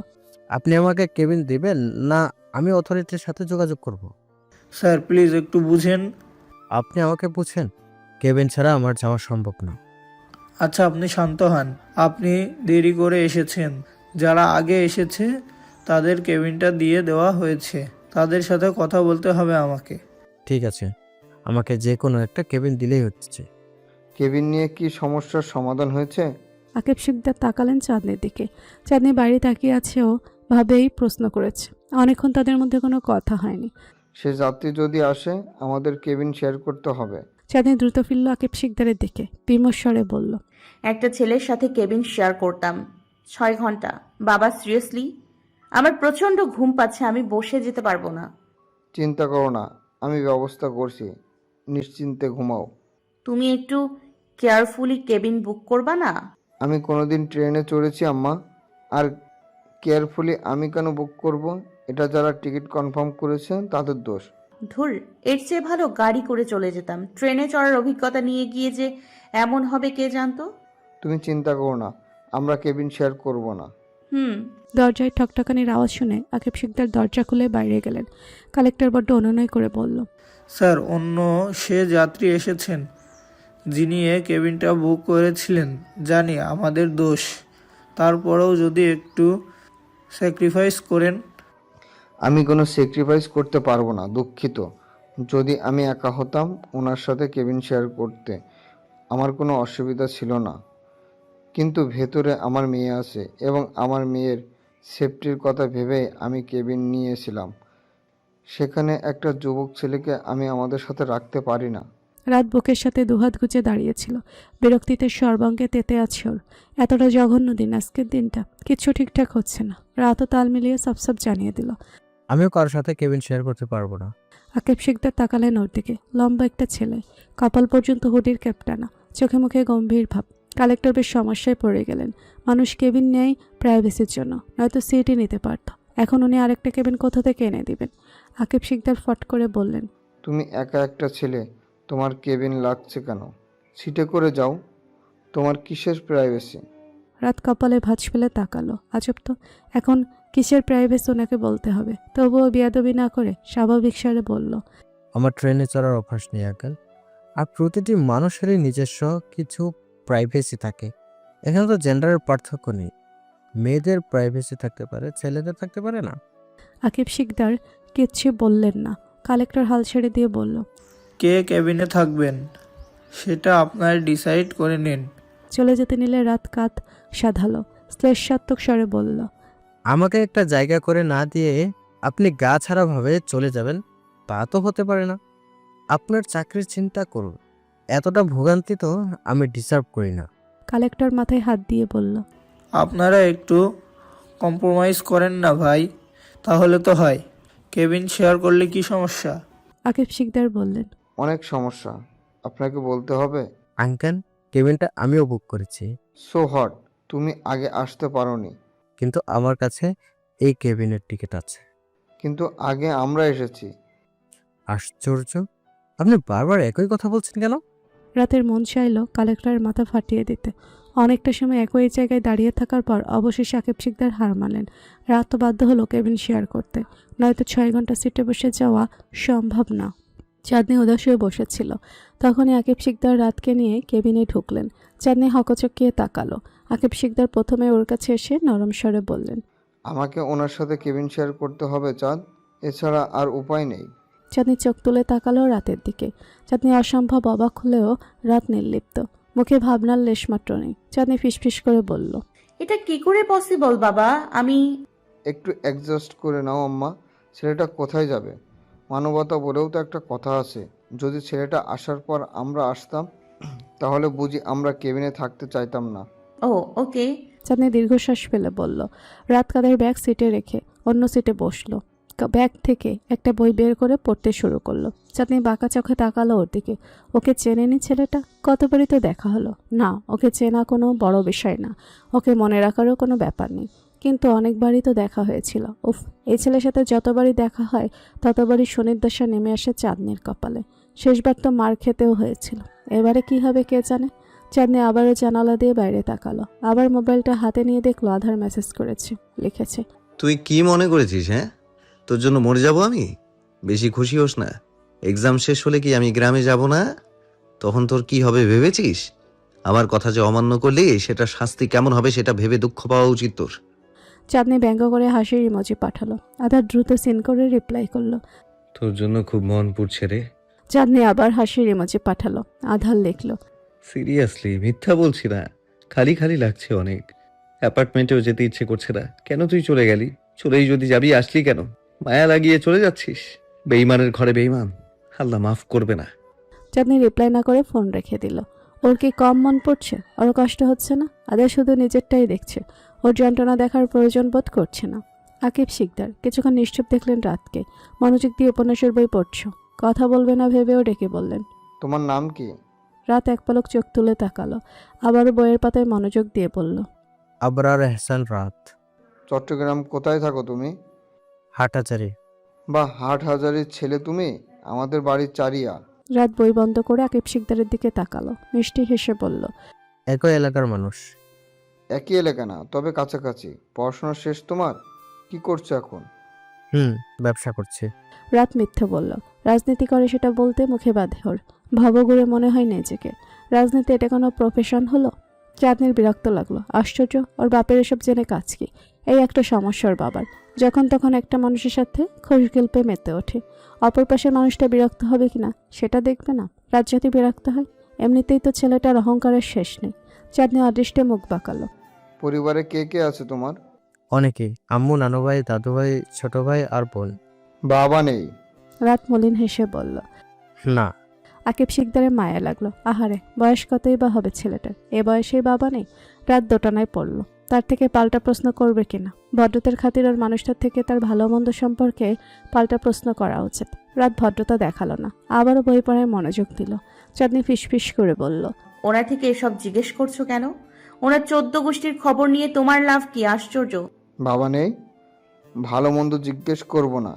আপনি আমাকে কেবিন দিবেন না আমি অথরিটির সাথে যোগাযোগ করব? স্যার প্লিজ একটু বুঝেন। আপনি আমাকে বুঝেন, কেবিন ছাড়া আমার যাওয়া সম্ভব না। আচ্ছা আপনি শান্ত হন, আপনি দেরি করে এসেছেন। যারা আগে এসেছে তাদের কেবিনটা দিয়ে দেওয়া হয়েছে, তাদের সাথে কথা বলতে হবে আমাকে। ঠিক আছে, আমাকে যে কোনো একটা কেবিন দিলেই হচ্ছে। কেবিন নিয়ে কি সমস্যার সমাধান হয়েছে? আকিব শিকদার তাকালেন চাঁদনির দিকে। চাঁদনি বাইরে তাকিয়ে আছে, ও ভাবেই প্রশ্ন করেছে। অনেকক্ষণ তাদের মধ্যে কোনো কথা হয়নি। সে যাত্রী যদি আসে আমাদের কেবিন শেয়ার করতে হবে। চাঁদনি দ্রুত ফিরল আকিব শিকদারের দিকে, বিমর্ষ স্বরে বলল, একটা ছেলের সাথে কেবিন শেয়ার করতাম 6 ঘন্টা। বাবা সিরিয়াসলি? আমার প্রচন্ড ঘুম পাচ্ছে, আমি বসে যেতে পারবো না। চিন্তা করো না, আমি ব্যবস্থা করছি, নিশ্চিন্তে ঘুমাও। তুমি একটু কেয়ারফুলি কেবিন বুক করবা না? আমি কোনোদিন ট্রেনে চড়েছি আম্মা, আর কেয়ারফুলি আমি কেন বুক করব? এটা যারা টিকিট কনফার্ম করেছে তাদের দোষ। ধুর, এর চেয়ে ভালো গাড়ি করে চলে যেতাম। ট্রেনে চড়ার অভিজ্ঞতা নিয়ে গিয়ে যে এমন হবে কে জানতো। তুমি চিন্তা করো না, আমরা কেবিন শেয়ার করব না। হুম। দরজায় ঠকঠকানির আওয়াজ শুনে আকিব শিকদার দরজা খুলে বাইরে গেলেন। কালেক্টর বড্ড অনুনয় করে বলল, স্যার অন্য সে যাত্রী এসেছেন যিনি এ কেবিনটা বুক করেছিলেন। জানি আমাদের দোষ, তারপরেও যদি একটু স্যাক্রিফাইস করেন। আমি কোনো স্যাক্রিফাইস করতে পারবো না, দুঃখিত। যদি আমি একা হতাম ওনার সাথে কেবিন শেয়ার করতে আমার কোনো অসুবিধা ছিল না, কিন্তু ভেতরে আমার মেয়ে আছে এবং আমার মেয়ের সেফটির কথা ভেবেই আমি কেবিন নিয়েছিলাম। সেখানে একটা যুবক ছেলেকে আমি আমাদের সাথে রাখতে পারি না। রাত বুকের সাথে দুহাত গুজে দাঁড়িয়েছিল। বিরক্তিতে সর্বাঙ্গে তেতে আছে ওর। এতটা জঘন্য দিন আজকের দিনটা, কিচ্ছু ঠিকঠাক হচ্ছে না। রাতও তাল মিলিয়ে সব জানিয়ে দিল। আমিও কারোর সাথে কেবিন শেয়ার করতে পারবো না। আকিব শিকদার তাকালেন ওর দিকে। লম্বা একটা ছেলে, কপাল পর্যন্ত হুডির ক্যাপ টানা, চোখে মুখে গম্ভীর ভাব। কালেক্টর বেশ সমস্যায় পড়ে গেলেন। মানুষ কেবিন নেয় প্রাইভেসির জন্য, নয়তো সিটই নিতে পারত। এখন উনি আরেকটা কেবিন কোথা থেকে এনে দিবেন? আকিব শিকদার ফট করে বললেন, তুমি একা একটা ছেলে, তোমার কেবিন লাগছে কেন? সিটে করে যাও, তোমার কিসের প্রাইভেসি? রাত কপালে ভাঁজ ফেলে তাকালো। আজব তো, এখন কিসের প্রাইভেসি ওনাকে বলতে হবে? তবুও বিয়াদবি না করে স্বাভাবিক স্বরে বলল, আমার ট্রেনে চড়ার অভ্যাস নেই আঙ্কেল। আর প্রতিটি মানুষেরই নিজস্ব কিছু প্রাইভেসি থাকে। এখানে তো জেন্ডারের পার্থক্য নেই। মেয়েদের প্রাইভেসি থাকতে পারে, ছেলেদের থাকতে পারে না। আকিব শিকদার কিচ্ছু বললেন না। কালেক্টর হাল ছেড়ে দিয়ে বলল, কে কেবিনে থাকবেন সেটা আপনার ডিসাইড করে নিন। চলে যেতে নিলে রাত কাত সাধালো, শ্লেষাত্মক স্বরে বলল, আমাকে একটা জায়গা করে না দিয়ে আপনি গা ছাড়াভাবে চলে যাবেন, তা তো হতে পারে না। আপনার চাকরির চিন্তা করুন, এতটা ভোগান্তি তো আমি ডিসার্ভ করি না। কালেক্টর মাথায় হাত দিয়ে বলল, আপনারা একটু কম্প্রোমাইজ করেন না ভাই, তাহলে তো হয়। কেবিন শেয়ার করলে কি সমস্যা? আকিব শিকদার বললেন, অনেক সমস্যা, আপনাকে বলতে হবে। আঙ্কেল, কেবিনটা আমিও বুক করেছি, সো হট, তুমি আগে আসতে পারোনি। কিন্তু আমার কাছে এই কেবিনের টিকিট আছে। কিন্তু আগে আমরা এসেছি। আশ্চর্য, আপনি বারবার একই কথা বলছেন কেন? রাতের মন চাইল কালেক্টরের মাথা ফাটিয়ে দিতে। অনেকটা সময় একই জায়গায় দাঁড়িয়ে থাকার পর অবশেষে আকিব শিকদার হার মানলেন। রাত তো বাধ্য হলো কেবিন শেয়ার করতে, নয়তো 6 ঘন্টা সিটে বসে যাওয়া সম্ভব না। চাঁদনি উদাস হয়ে বসেছিল। তখনই আকিব শিকদার রাতকে নিয়ে কেবিনে ঢুকলেন। চাঁদনি হকচকিয়ে তাকালো। আকিব শিকদার প্রথমে ওর কাছে এসে নরম স্বরে বললেন, আমাকে ওনার সাথে কেবিন শেয়ার করতে হবে চাঁদ, এছাড়া আর উপায় নেই। চাঁদনি চোখ তুলে তাকালো রাতের দিকে। চাঁদনি অসম্ভব অবাক হলেও রাত নির্লিপ্ত, মুখে ভাবনার লেশমাত্র নেই। চাঁদনি ফিসফিস করে বলল, এটা কি করে পসিবল বাবা? আমি একটু অ্যাডজাস্ট করে নাও আম্মা। ছেলেটা কোথায় যাবে? মানবতা বলেও তো একটা কথা আছে। যদি ছেলেটা আসার পর আমরা আসতাম, তাহলে বুঝি আমরা কেবিনে থাকতে চাইতাম না। ও ওকে। চাঁদনি দীর্ঘশ্বাস ফেলে বলল। রাত কাদের ব্যাগ সিটে রেখে অন্য সিটে বসলো। ব্যাগ থেকে একটা বই বের করে পড়তে শুরু করলো। চাঁদনি বাঁকা চোখে তাকালো ওর দিকে। ওকে চেনেনি ছেলেটা? কতবারই তো দেখা হলো। না, ওকে চেনা কোনো বড় বিষয় না, ওকে মনে রাখারও কোনো ব্যাপার নেই। কিন্তু অনেকবারই তো দেখা হয়েছিল। উফ, এই ছেলের সাথে যতবারই দেখা হয় ততবারই সুনির্দশা নেমে আসে চাঁদনির কপালে। শেষবার তো মার খেতেও হয়েছিল। এবারে কি হবে কে জানে। চাঁদনি আবারও জানালা দিয়ে বাইরে তাকালো। আবার মোবাইলটা হাতে নিয়ে দেখলো আধার মেসেজ করেছে। লিখেছে, তুই কি মনে করেছিস? হ্যাঁ, তোর জন্য মরে যাব আমি? বেশি খুশি হোস না। এক্সাম শেষ হলে কি আমি গ্রামে যাব না? তখন তোর কি হবে ভেবেছিস? আমার কথা যে অমান্য করলি সেটা শাস্তি কেমন হবে সেটা ভেবে দুঃখ পাওয়া উচিত তোর। চাঁদনি ব্যঙ্গ করে হাসির ইমোজি পাঠালো। আধার দ্রুত সিন করে রিপ্লাই করলো। তোর জন্য খুব মন পুড়ছে রে। চাঁদনি আবার হাসির ইমোজি পাঠালো। আধার লিখলো, সিরিয়াসলি মিথ্যা বলছি না, খালি খালি লাগছে অনেক। অ্যাপার্টমেন্টেও যেতে ইচ্ছে করছে না। কেন তুই চলে গেলি? চলেই যদি যাবি আসলি কেন? মায়া লাগিয়ে চলে যাচ্ছিস। বেইমানের ঘরে বেইমান, আল্লাহ মাফ করবে না। চাঁদনি রিপ্লাই না করে ফোন রেখে দিল। ওর কি কম মন পড়ছে? ওর কষ্ট হচ্ছে না? আধার শুধু নিজেরটাই দেখছে, ওর যন্ত্রণা দেখার প্রয়োজন বোধ করছে না। আকিব শিকদার কিছুক্ষণ নিশ্চুপ দেখলেন রাতকে। মনোযোগ দিয়ে উপন্যাসের বই পড়ছ, কথা বলবে না ভেবেও ডেকে বললেন, তোমার নাম কি? রাত এক পলক চোখ তুলে তাকালো। আবারও বইয়ের পাতায় মনোযোগ দিয়ে বলল, আবরার এহসান রাত। চট্টগ্রাম কোথায় থাকো তুমি? হাটাচারি। বা হাটহাজারির ছেলে তুমি? আমাদের বাড়ির চারিয়া। রাত বই বন্ধ করে আকিব শিকদারের দিকে তাকালো। মিষ্টি হেসে বলল, একই এলাকার মানুষ। একই এলাকা না, তবে কাছাকাছি। পড়াশোনা শেষ তোমার? কি করছো এখন? ব্যবসা করছে। রাত মিথ্যে বলল। রাজনীতি করে সেটা বলতে মুখে বাঁধে ওর। ভবঘুরে মনে হয় নিজেকে। রাজনীতি এটা কোনো প্রফেশন হলো? চাঁদনির বিরক্ত লাগলো। আশ্চর্য, ওর বাপের এসব জেনে কাজ কি? এই একটা সমস্যা ওর বাবার। যখন তখন একটা মানুষের সাথে খোশগল্পে মেতে ওঠে। অপর পাশের মানুষটা বিরক্ত হবে কিনা সেটা দেখবে না। রাত যদি বিরক্ত হয়, এমনিতেই তো ছেলেটার অহংকারের শেষ নেই। চাঁদনি অদৃষ্টে মুখ বাঁকালো। পরিবারে কে কে আছে তোমার? অনেকেই, আম্মু, নানু ভাই, দাদু ভাই, ছোট ভাই আর বোন। বাবা নেই? রাত মলিন হেসে বলল। না। আকিব শিকদারের মায়া লাগলো। আহারে, বয়স কতই বা হবে ছেলেটার, এ বয়সেই বাবা নেই। রাত দোটানায় পড়ল। তার থেকে পাল্টা প্রশ্ন করবে কিনা। ভদ্রতার খাতির ওর মানুষটার থেকে তার ভালো মন্দ সম্পর্কে পাল্টা প্রশ্ন করা উচিত। রাত ভদ্রতা দেখালো না, আবারও বই পড়ায় মনোযোগ দিল। চাঁদনি ফিসফিস করে বলল, ওরা থেকে এসব জিজ্ঞেস করছো কেন? ওনার 14 গোষ্ঠীর খবর নিয়ে তোমার লাভ কি? আশ্চর্য। বাবা নেই? ভালো মন্দ জিজ্ঞেস করব না,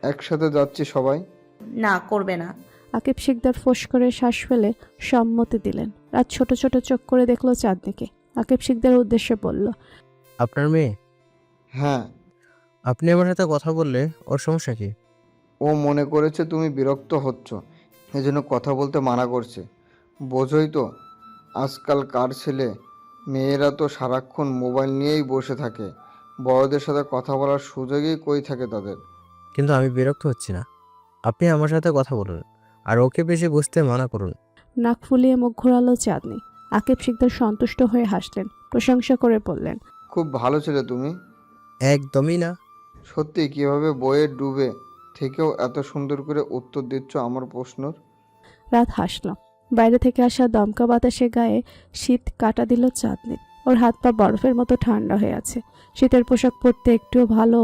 একসাথে যাচ্ছি সবাই। না, করবে না। আকিব শিকদার ফোঁস করে শ্বাস ফেলে সম্মতি দিলেন। রাত ছোট ছোট চোখ করে দেখলো চাঁদনিকে। আকিব শিকদারের উদ্দেশ্যে বলল, আপনার মেয়ে? হ্যাঁ। আপনি আমার সাথে কথা বললে ওর সমস্যা কি? ও মনে করেছে তুমি বিরক্ত হচ্ছ, এজন্য কথা বলতে মানা করছে। বোঝোই তো আজকাল কার ছেলে মেয়েরা তো সারাক্ষণ মোবাইল নিয়েই বসে থাকে। বড়দের সাথে কথা বলার সুযোগই কই থাকে তাদের। কিন্তু আমি বিরক্ত হচ্ছি না। আপনি আমার সাথে কথা বলুন আর ওকে বেশি বুঝতে মানা করুন। নাক ফুলিয়ে মুখ ঘোরালো চাঁদনি। আকিব শিকদার সন্তুষ্ট হয়ে হাসলেন, প্রশংসা করে বললেন, খুব ভালো ছেলে তুমি। একদমই না। সত্যি কিভাবে বইয়ে ডুবে থেকেও এত সুন্দর করে উত্তর দিচ্ছ আমার প্রশ্নর। রাত হাসল। বাইরে থেকে আসা দমকা বাতাসে গায়ে শীত কাটা দিল চাঁদনি। ওর হাত পা বরফের মতো ঠান্ডা হয়ে আছে। শীতের পোশাক পরতে একটুও ভালো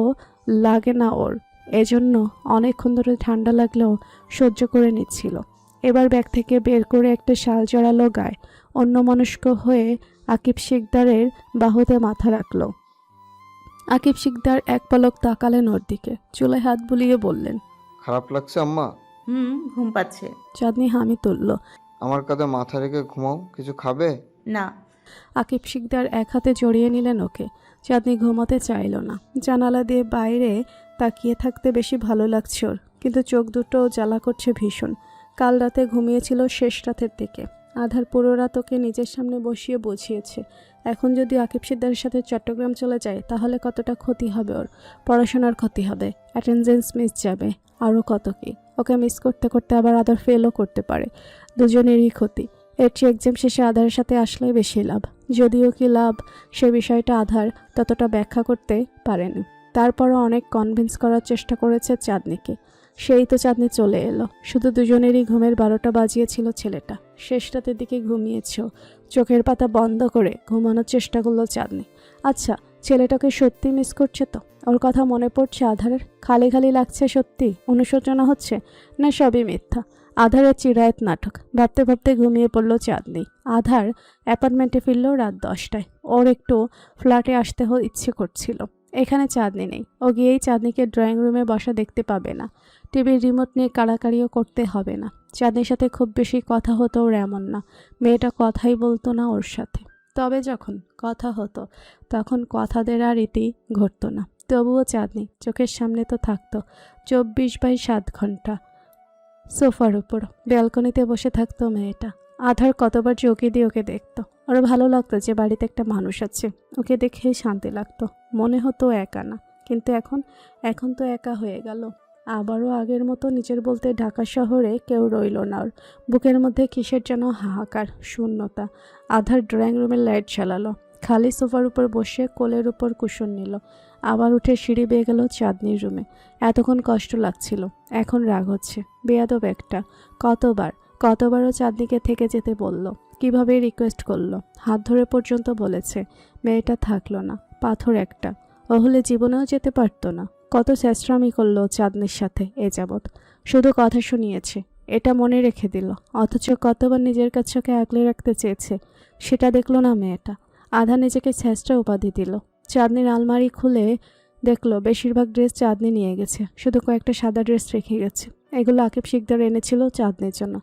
লাগে না ওর। এজন্য অনেকক্ষণ ধরে ঠান্ডা লাগলেও সহ্য করে নিচ্ছিল। এবার ব্যাগ থেকে বের করে একটা শাল জড়ালো গায়ে। অন্যমনস্ক হয়ে আকিব শিকদারের বাহুতে মাথা রাখল। আকিব শিকদার এক পলক তাকালেন ওর দিকে। চুলায় হাত বুলিয়ে বললেন, খারাপ লাগছে আম্মা? ঘুম পাচ্ছে। চাঁদনি হামি তুলল। আমার কাঁধে মাথা রেখে ঘুমাও। কিছু খাবে? না। আকিব শিকদার এক হাতে জড়িয়ে নিলেন ওকে। চাঁদনি ঘুমাতে চাইল না। জানালা দিয়ে বাইরে তাকিয়ে থাকতে বেশি ভালো লাগছে ওর, কিন্তু চোখ দুটো জ্বালা করছে ভীষণ। কাল রাতে ঘুমিয়েছিল শেষ রাতের দিকে। আধার পুরো রাত ওকে নিজের সামনে বসিয়ে বুঝিয়েছে এখন যদি আকিব শিকদারের সাথে চট্টগ্রাম চলে যায় তাহলে কতটা ক্ষতি হবে ওর। পড়াশোনার ক্ষতি হবে, অ্যাটেন্ডেন্স মিস যাবে, আরও কত কি। ওকে মিস করতে করতে আবার আধার ফেলও করতে পারে, দুজনেরই ক্ষতি। এর চেয়ে এক্সাম শেষে আধারের সাথে আসলেই বেশি লাভ। যদিও কি লাভ সে বিষয়টা আধার ততটা ব্যাখ্যা করতে পারেনি। তারপরও অনেক কনভিন্স করার চেষ্টা করেছে চাঁদনিকে। সেই তো চাঁদনি চলে এলো। শুধু দুজনেরই ঘুমের 12টা বাজিয়েছিল ছেলেটা। শেষ রাতের দিকে ঘুমিয়েছ, চোখের পাতা বন্ধ করে ঘুমানোর চেষ্টা করলো চাঁদনি। আচ্ছা, ছেলেটাকে সত্যি মিস করছে তো? ওর কথা মনে পড়ছে আধারের? খালি খালি লাগছে সত্যি? অনুশোচনা হচ্ছে? না সবই মিথ্যা? আধারের চিরায়ত নাটক ভাবতে ভাবতে ঘুমিয়ে পড়ল চাঁদনি। আধার অ্যাপার্টমেন্টে ফিরল রাত 10টায়। ওর একটু ফ্ল্যাটে আসতে ইচ্ছে করছিল। এখানে চাঁদনি নেই। ও গিয়েই চাঁদনিকে ড্রয়িং রুমে বসা দেখতে পাবে না। টিভির রিমোট নিয়ে কাড়াকাড়িও করতে হবে না। চাঁদনির সাথে খুব বেশি কথা হতো ওর এমন না। মেয়েটা কথাই বলতো না ওর সাথে। তবে যখন কথা হতো তখন কথা দেওয়ার রীতি ঘটতো না। তবুও চাঁদনি চোখের সামনে তো থাকতো 24/7 ঘন্টা। সোফার উপর ব্যালকনিতে বসে থাকতো মেয়েটা। আধার কতবার চোখে দিয়ে ওকে দেখতো। ওর ভালো লাগতো যে বাড়িতে একটা মানুষ আছে। ওকে দেখেই শান্তি লাগতো। মনে হতো একা না, কিন্তু এখন তো একা হয়ে গেল। আবারও আগের মতো নিজের বলতে ঢাকা শহরে কেউ রইল না ওর। বুকের মধ্যে কিসের যেন হাহাকার, শূন্যতা। আধার ড্রয়িং রুমের লাইট জ্বালালো। খালি সোফার উপর বসে কোলের উপর কুশন নিল। আবার উঠে সিঁড়ি বেয়ে গেল চাঁদনির রুমে। এতক্ষণ কষ্ট লাগছিল, এখন রাগ হচ্ছে। বেয়াদব একটা। কতবারও চাঁদনিকে থেকে যেতে বলল, কিভাবে রিকোয়েস্ট করলো, হাত ধরে পর্যন্ত বলেছে। মেয়েটা থাকলো না, পাথর একটা। ও হলে জীবনেও যেতে পারতো না। কত চেষ্টামি করলো চাঁদনির সাথে এ যাবৎ, শুধু কথা শুনিয়েছে, এটা মনে রেখে দিল। অথচ কতবার নিজের কাছে ওকে আগলে রাখতে চেয়েছে, সেটা দেখলো না মেয়েটা। আধা নিজেকে ছেঁচড়া উপাধি দিল। চাঁদনির আলমারি খুলে দেখলো বেশিরভাগ ড্রেস চাঁদনি নিয়ে গেছে, শুধু কয়েকটা সাদা ড্রেস রেখে গেছে। এগুলো আকিব শিকদার এনেছিল চাঁদনির জন্য।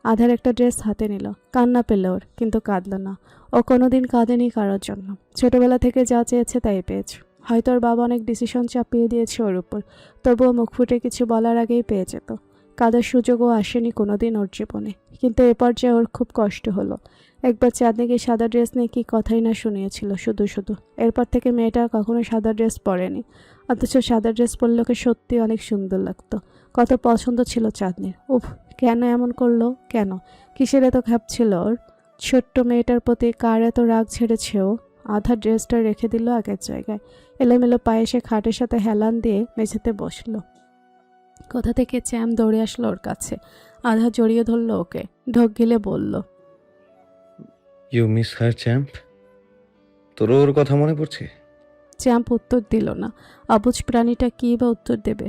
আধার একটা ড্রেস হাতে নিল। কান্না পেল ওর, কিন্তু কাঁদল না। ও কোনোদিন কাঁদেনি কারোর জন্য। ছোটবেলা থেকে যা চেয়েছে তাই পেয়েছে। হয়তো ওর বাবা অনেক ডিসিশন চাপিয়ে দিয়েছে ওর উপর, তবুও মুখ ফুটে কিছু বলার আগেই পেয়ে যেত। কাঁদার সুযোগও আসেনি কোনোদিন ওর জীবনে, কিন্তু এ পর্যায়ে ওর খুব কষ্ট হলো। একবার চাঁদনিকে সাদা ড্রেস নিয়ে কি কথাই না শুনিয়েছিল শুধু শুধু। এরপর থেকে মেয়েটা কখনো সাদা ড্রেস পরেনি, অথচ সাদা ড্রেস পরলে ওকে সত্যি অনেক সুন্দর লাগতো। কত পছন্দ ছিল চাঁদনির। উফ, কেন এমন করলো? কেন? কিসের এত খাপ ছিল ওর? ছোট্ট মেয়েটার প্রতি কার এত রাগ ছেড়েছেও? আধা ড্রেসটা রেখে দিল আগের জায়গায়। এলোমেলো পায়ে সে খাটের সাথে হেলান দিয়ে মেঝেতে বসলো। কোথা থেকে চ্যাম দৌড়ে আসলো ওর কাছে। আধা জড়িয়ে ধরলো ওকে, ঢোক গিলে বলল, ইউ মিস হার চ্যাম্প? তোরও ওর কথা মনে পড়ছে? চ্যাম্প উত্তর দিল না। অবুঝ প্রাণীটা কী বা উত্তর দেবে?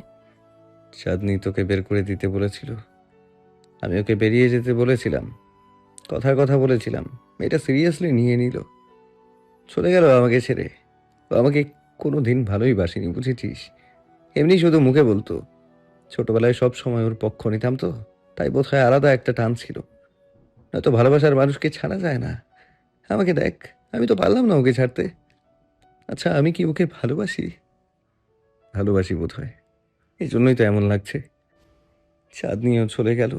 চাঁদনি তোকে বের করে দিতে বলেছিল, আমি ওকে বেরিয়ে যেতে বলেছিলাম, কথার কথা বলেছিলাম। মেয়েটা সিরিয়াসলি নিয়ে নিল, চলে গেল আমাকে ছেড়ে। ও আমাকে কোনো দিন ভালোই বাসেনি, বুঝেছিস? এমনি শুধু মুখে বলতো। ছোটবেলায় সব সময় ওর পক্ষ নিতাম তো, তাই বোধহয় আলাদা একটা টান ছিল। নয়তো ভালোবাসার মানুষকে ছাড়া যায় না। আমাকে দেখ, আমি তো পারলাম না ওকে ছাড়তে। আচ্ছা, আমি কি ওকে ভালোবাসি? ভালোবাসি বোধ হয়, এই জন্যই তো এমন লাগছে। চাঁদনিও চলে গেল।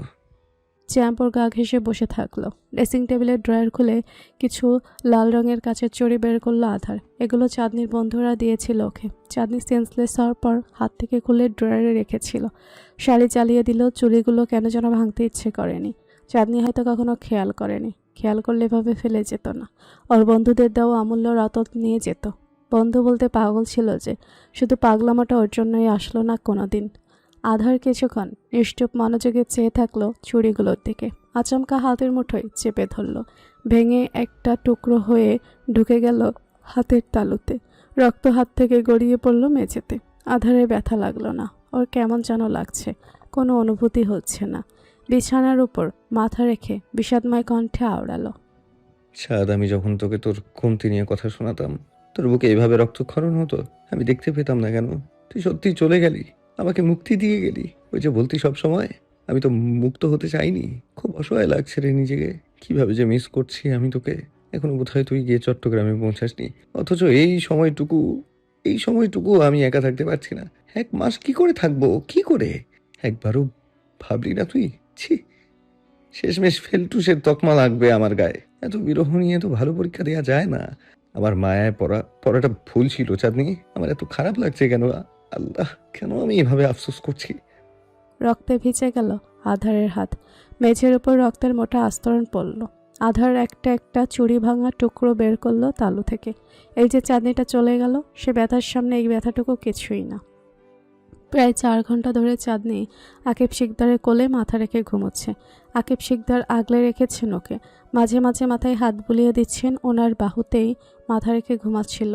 চ্যাম্প ওর গা ঘেঁষে বসে থাকলো। ড্রেসিং টেবিলের ড্রয়ার খুলে কিছু লাল রঙের কাচের চড়ি বের করলো আধার। এগুলো চাঁদনির বন্ধুরা দিয়েছিল ওকে। চাঁদনি সেন্সলেস হওয়ার পর হাত থেকে খুলে ড্রয়ারে রেখেছিল। শাড়ি চালিয়ে দিল, চুড়িগুলো কেন যেন ভাঙতে ইচ্ছে করেনি। চাঁদনি হয়তো কখনো খেয়াল করেনি, খেয়াল করলে এভাবে ফেলে যেত না। ওর বন্ধুদের দেওয়া অমূল্য রতন নিয়ে যেত। বন্ধু বলতে পাগল ছিল যে, শুধু পাগলামাটা ওর জন্যই আসলো না কোনোদিন। আধার কিছুক্ষণ নিশ্চুপ মনোযোগে চেয়ে থাকলো চুড়িগুলোর দিকে। আচমকা হাতের মুঠোয় চেপে ধরল। ভেঙে একটা টুকরো হয়ে ঢুকে গেল হাতের তালুতে। রক্ত হাত থেকে গড়িয়ে পড়ল মেঝেতে। আধারে ব্যথা লাগলো না, ওর কেমন যেন লাগছে, কোনো অনুভূতি হচ্ছে না। বিছানার উপর মাথা রেখে বিষাদময় কণ্ঠে আওড়ালো, চাঁদ, আমি যখন তোকে তোর কমতি নিয়ে কথা শোনাতাম, তোর বুকে এইভাবে রক্তক্ষরণ হতো, আমি দেখতে পেতাম না কেন? তুই সত্যি চলে গেলি, আমাকে মুক্তি দিয়ে গেলি। ওই যে বলতি সব সময়, আমি তো মুক্ত হতে চাইনি। খুব অসহায় লাগছে রে নিজেকে। কিভাবে যে মিস করছি আমি তোকে। এখনো বোধহয় তুই গিয়ে চট্টগ্রামে পৌঁছাসনি, অথচ এই সময়টুকু আমি একা থাকতে পারছি না। 1 মাস কি করে থাকবো, কি করে? একবারও ভাবলি না তুই? ছি, শেষমেশ ফেলটুসের তকমা লাগবে আমার গায়ে। এত বিরহ নিয়ে তো ভালো পরীক্ষা দেওয়া যায় না। আমার মায়ায় পড়াটা ভুল ছিল চাঁদনি। আমার এত খারাপ লাগছে কেন? আল্লাহ, কেন আমি এভাবে আফসোস করছি? রক্তে ভিজে গেল আধারের হাত। মেঝের উপর রক্তের মোটা আস্তরণ পড়ল। আধার একটা একটা চুরি ভাঙা টুকরো বের করলো তালু থেকে। এই যে চাঁদনিটা চলে গেল, সে ব্যথার সামনে এই ব্যথাটুকু কিছুই না। প্রায় 4 ঘন্টা ধরে চাঁদনি আকিব শিকদারের কোলে মাথা রেখে ঘুমোচ্ছে। আকিব শিকদার আগলে রেখেছেন ওকে। মাঝে মাঝে মাথায় হাত বুলিয়ে দিচ্ছেন, ওনার বাহুতেই মাথা রেখে ঘুমাচ্ছিল।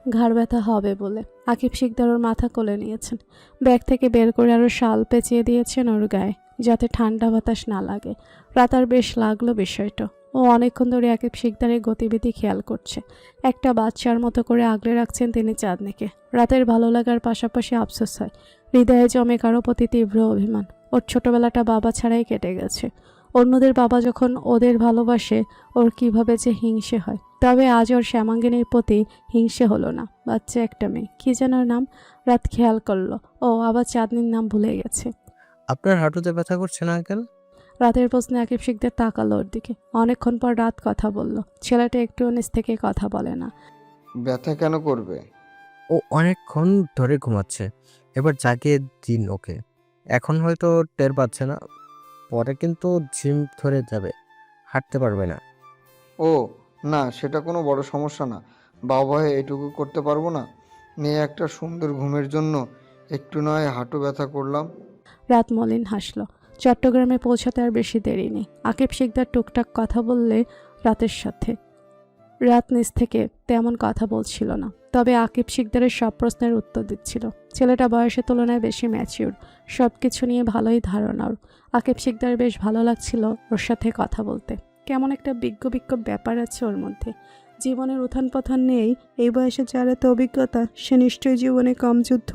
ঘাড় ব্যথা হবে বলে আকিব শিকদার ওর মাথা কোলে নিয়েছেন। ব্যাগ থেকে বের করে আরও শাল পেঁচিয়ে দিয়েছেন ওর গায়ে, যাতে ঠান্ডা বাতাস না লাগে। রাতার বেশ লাগলো বিষয়টা। ও অনেকক্ষণ ধরে আকিব শিকদারের গতিবিধি খেয়াল করছে। একটা বাচ্চার মতো করে আগলে রাখছেন তিনি চাঁদনিকে। রাতের ভালো লাগার পাশাপাশি আফসোস হয়। হৃদয়ে জমে কারো প্রতি তীব্র অভিমান। ওর ছোটবেলাটা বাবা ছাড়াই কেটে গেছে। অন্যদের বাবা যখন ওদের ভালোবাসে, ওর কিভাবে যে হিংসে হয়। তবে আজ ওর শ্যামাঙ্গিনীর প্রতি হিংসে হলো না। বাচ্চা একটা মেয়ে, কি যেন ওর নাম। রাত খেয়াল করলো, ও আবার চাঁদনির নাম ভুলে গেছে। আপনার হাঁটুতে ব্যথা করছে না আঙ্কেল? রাতের প্রশ্নে আকিব শিকদার তাকালো ওর দিকে। অনেকক্ষণ পর রাত কথা বলল। ছেলেটা একটু নিজ থেকে কথা বলে না। ব্যথা কেন করবে? ও অনেকক্ষণ ধরে ঘুমাচ্ছে, এবার জাগিয়ে দিন ওকে। এখন হয়তো টের পাচ্ছে না, পরে কিন্তু ঝিম ধরে যাবে, হাঁটতে পারবে না। ও না, সেটা কোনো বড় সমস্যা না। বাবা হয়ে এটুকু করতে পারবো না? মেয়ে একটা সুন্দর ঘুমের জন্য একটু নয় হাঁটু ব্যথা করলাম। রাত মলিন হাসলো। চট্টগ্রামে পৌঁছাতে আর বেশি দেরি নেই। আকিব শিকদার টুকটাক কথা বললে রাতের সাথে। রাত নিজ থেকে তেমন কথা বলছিল না, তবে আকিব শিকদারের সব প্রশ্নের উত্তর দিচ্ছিল। ছেলেটা বয়সের তুলনায় বেশি ম্যাচিউর, সব কিছু নিয়ে ভালোই ধারণা ওর। আকিব শিকদার বেশ ভালো লাগছিল ওর সাথে কথা বলতে। কেমন একটা বিজ্ঞ ব্যাপার আছে ওর মধ্যে। জীবনের উত্থান পতন নিয়েই এই বয়সে যার এত অভিজ্ঞতা, সে নিশ্চয়ই জীবনে কম যুদ্ধ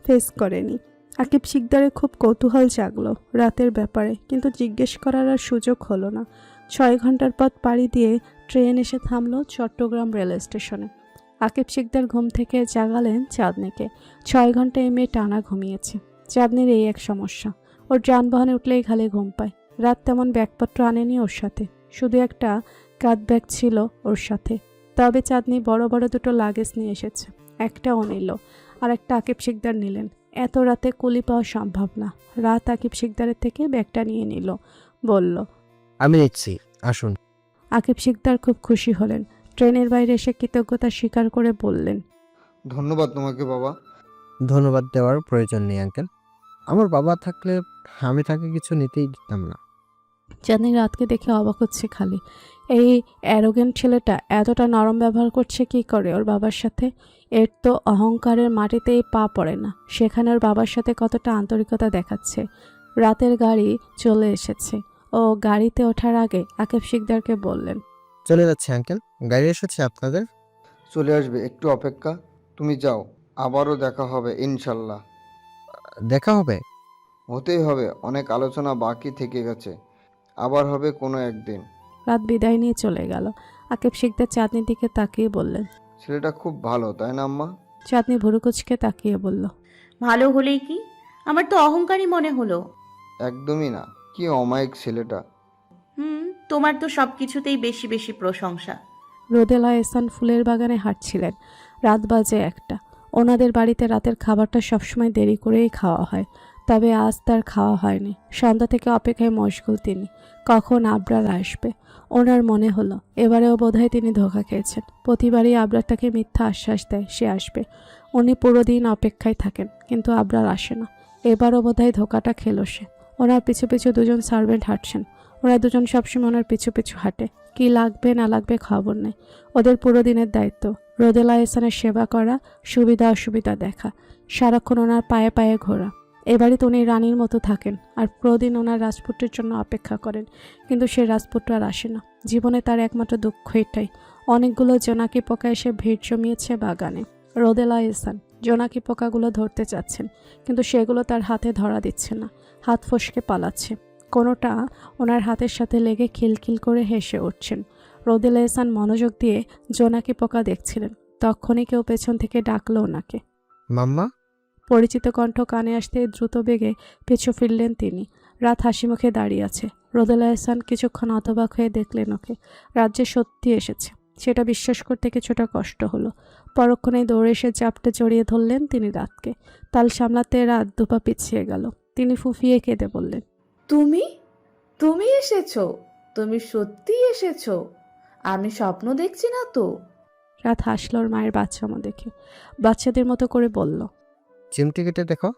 ফেস করেনি। আকিব শিকদারের খুব কৌতূহল জাগলো রাতের ব্যাপারে, কিন্তু জিজ্ঞেস করার আর সুযোগ হলো না। 6 ঘন্টার পথ পাড়ি দিয়ে ট্রেন এসে থামলো চট্টগ্রাম রেল স্টেশনে। আকিব শিকদার ঘুম থেকে জাগালেন চাঁদনিকে। 6 ঘন্টা এই মেয়ে টানা ঘুমিয়েছে। চাঁদনির এই এক সমস্যা, ওর যানবাহনে উঠলেই খালি ঘুম পায়। রাত তেমন ব্যাগপত্র আনেনি ওর সাথে, শুধু একটা কাঁধ ব্যাগ ছিল ওর সাথে। তবে চাঁদনি বড় বড় দুটো লাগেজ নিয়ে এসেছে। একটা ও নিল, আর একটা আকিব শিকদার নিলেন। এত রাতে কুলি পাওয়া সম্ভব না। রাত আকিব শিকদারের থেকে ব্যাগটা নিয়ে নিল, বলল, আমি নিচ্ছি, আসুন। আকিব শিকদার খুব খুশি হলেন। ট্রেনের বাইরে এসে কৃতজ্ঞতা স্বীকার করে বললেন, ধন্যবাদ তোমাকে বাবা। ধন্যবাদ দেওয়ার প্রয়োজন নেই আঙ্কেল। আমার বাবা থাকলে আমি তাকে কিছু নিতেই দিতাম না। চাঁদনি রাতকে দেখে অবাক হচ্ছে খালি। এই অ্যারোগেন্ট ছেলেটা এতটা নরম ব্যবহার করছে কি করে ওর বাবার সাথে? এর তো অহংকারের মাটিতেই পা পড়ে না, সেখানে ওর বাবার সাথে কতটা আন্তরিকতা দেখাচ্ছে। রাতের গাড়ি চলে এসেছে। ও গাড়িতে ওঠার আগে আকিব শিকদারকে বললেন, চলে যাচ্ছে আঙ্কেল, গাড়ি এসেছে আপনাদের। চলে আসবে, একটু অপেক্ষা। তুমি যাও, আবারও দেখা হবে ইনশাল্লাহ। দেখা হবে? হতেই হবে, অনেক আলোচনা বাকি থেকে গেছে। আবার হবে কোনো একদিন। রাত বিদায় নিয়ে চলে গেল। আকিব শিকদার চাঁদনির দিকে তাকিয়ে বললেন, ছেলেটা খুব ভালো, তাই না আম্মা? চাঁদনি ভুরুকুচকে তাকিয়ে বলল, ভালো হলেই কি? আমার তো অহংকারী মনে হলো। একদমই না, কি অমায়িক ছেলেটা। তোমার তো সব কিছুতেই বেশি বেশি প্রশংসা। রোদেলা এহসান ফুলের বাগানে হাঁটছিলেন। রাত বাজে 1টা। ওনাদের বাড়িতে রাতের খাবারটা সবসময় দেরি করেই খাওয়া হয়, তবে আজ তার খাওয়া হয়নি। সন্ধ্যা থেকে অপেক্ষায় মশগুল তিনি, কখন আবরার আসবে। ওনার মনে হলো এবারেও বোধহয় তিনি ধোঁকা খেয়েছেন। প্রতিবারই আবরার তাকে মিথ্যা আশ্বাস দেয় সে আসবে। উনি পুরো দিন অপেক্ষায় থাকেন, কিন্তু আবরার আসে না। এবারও বোধহয় ধোঁকাটা খেলো সে। ওনার পিছু পিছু 2জন সার্ভেন্ট হাঁটছেন। ওরা 2জন সবসময় ওনার পিছু পিছু হাঁটে। কি লাগবে না লাগবে খবর নেই। ওদের পুরো দিনের দায়িত্ব রোদেলা এহসানের সেবা করা, সুবিধা অসুবিধা দেখা, সারাক্ষণ ওনার পায়ে পায়ে ঘোরা। এবারে তো উনি রানীর মতো থাকেন, আর প্রতিদিন ওনার রাজপুত্রের জন্য অপেক্ষা করেন, কিন্তু সে রাজপুত্র আর আসে না। জীবনে তার একমাত্র দুঃখ এটাই। অনেকগুলো জোনাকি পোকা এসে ভিড় জমিয়েছে বাগানে। রোদেলা এহসান জোনাকি পোকাগুলো ধরতে চাচ্ছেন, কিন্তু সেগুলো তার হাতে ধরা দিচ্ছে না। হাত ফসকে পালাচ্ছে। কোনোটা ওনার হাতের সাথে লেগে খিলখিল করে হেসে উঠছেন। রোদেলা এহসান মনোযোগ দিয়ে জোনাকি পোকা দেখছিলেন। তখনই কেউ পেছন থেকে ডাকলো ওনাকে। মাম্মা। পরিচিত কণ্ঠ কানে আসতে দ্রুত বেগে পিছু ফিরলেন তিনি। রাত হাসি মুখে দাঁড়িয়ে আছে। রোদেলা এহসান কিছুক্ষণ হতবাক হয়ে দেখলেন ওকে। রাত যে সত্যি এসেছে সেটা বিশ্বাস করতে কিছুটা কষ্ট হলো। পরক্ষণেই দৌড়ে এসে চাপটে জড়িয়ে ধরলেন তিনি রাতকে। তাল সামলাতে রাত দুপা পিছিয়ে গেল। তিনি ফুফিয়ে কেঁদে বললেন, তুমি তুমি এসেছো? তুমি সত্যি এসেছো? আমি স্বপ্ন দেখছি না তো? রাত হাসল ওর মায়ের বাচ্চামো দেখে। বাচ্চাদের মতো করে বলল। চিমটি কেটে দেখো।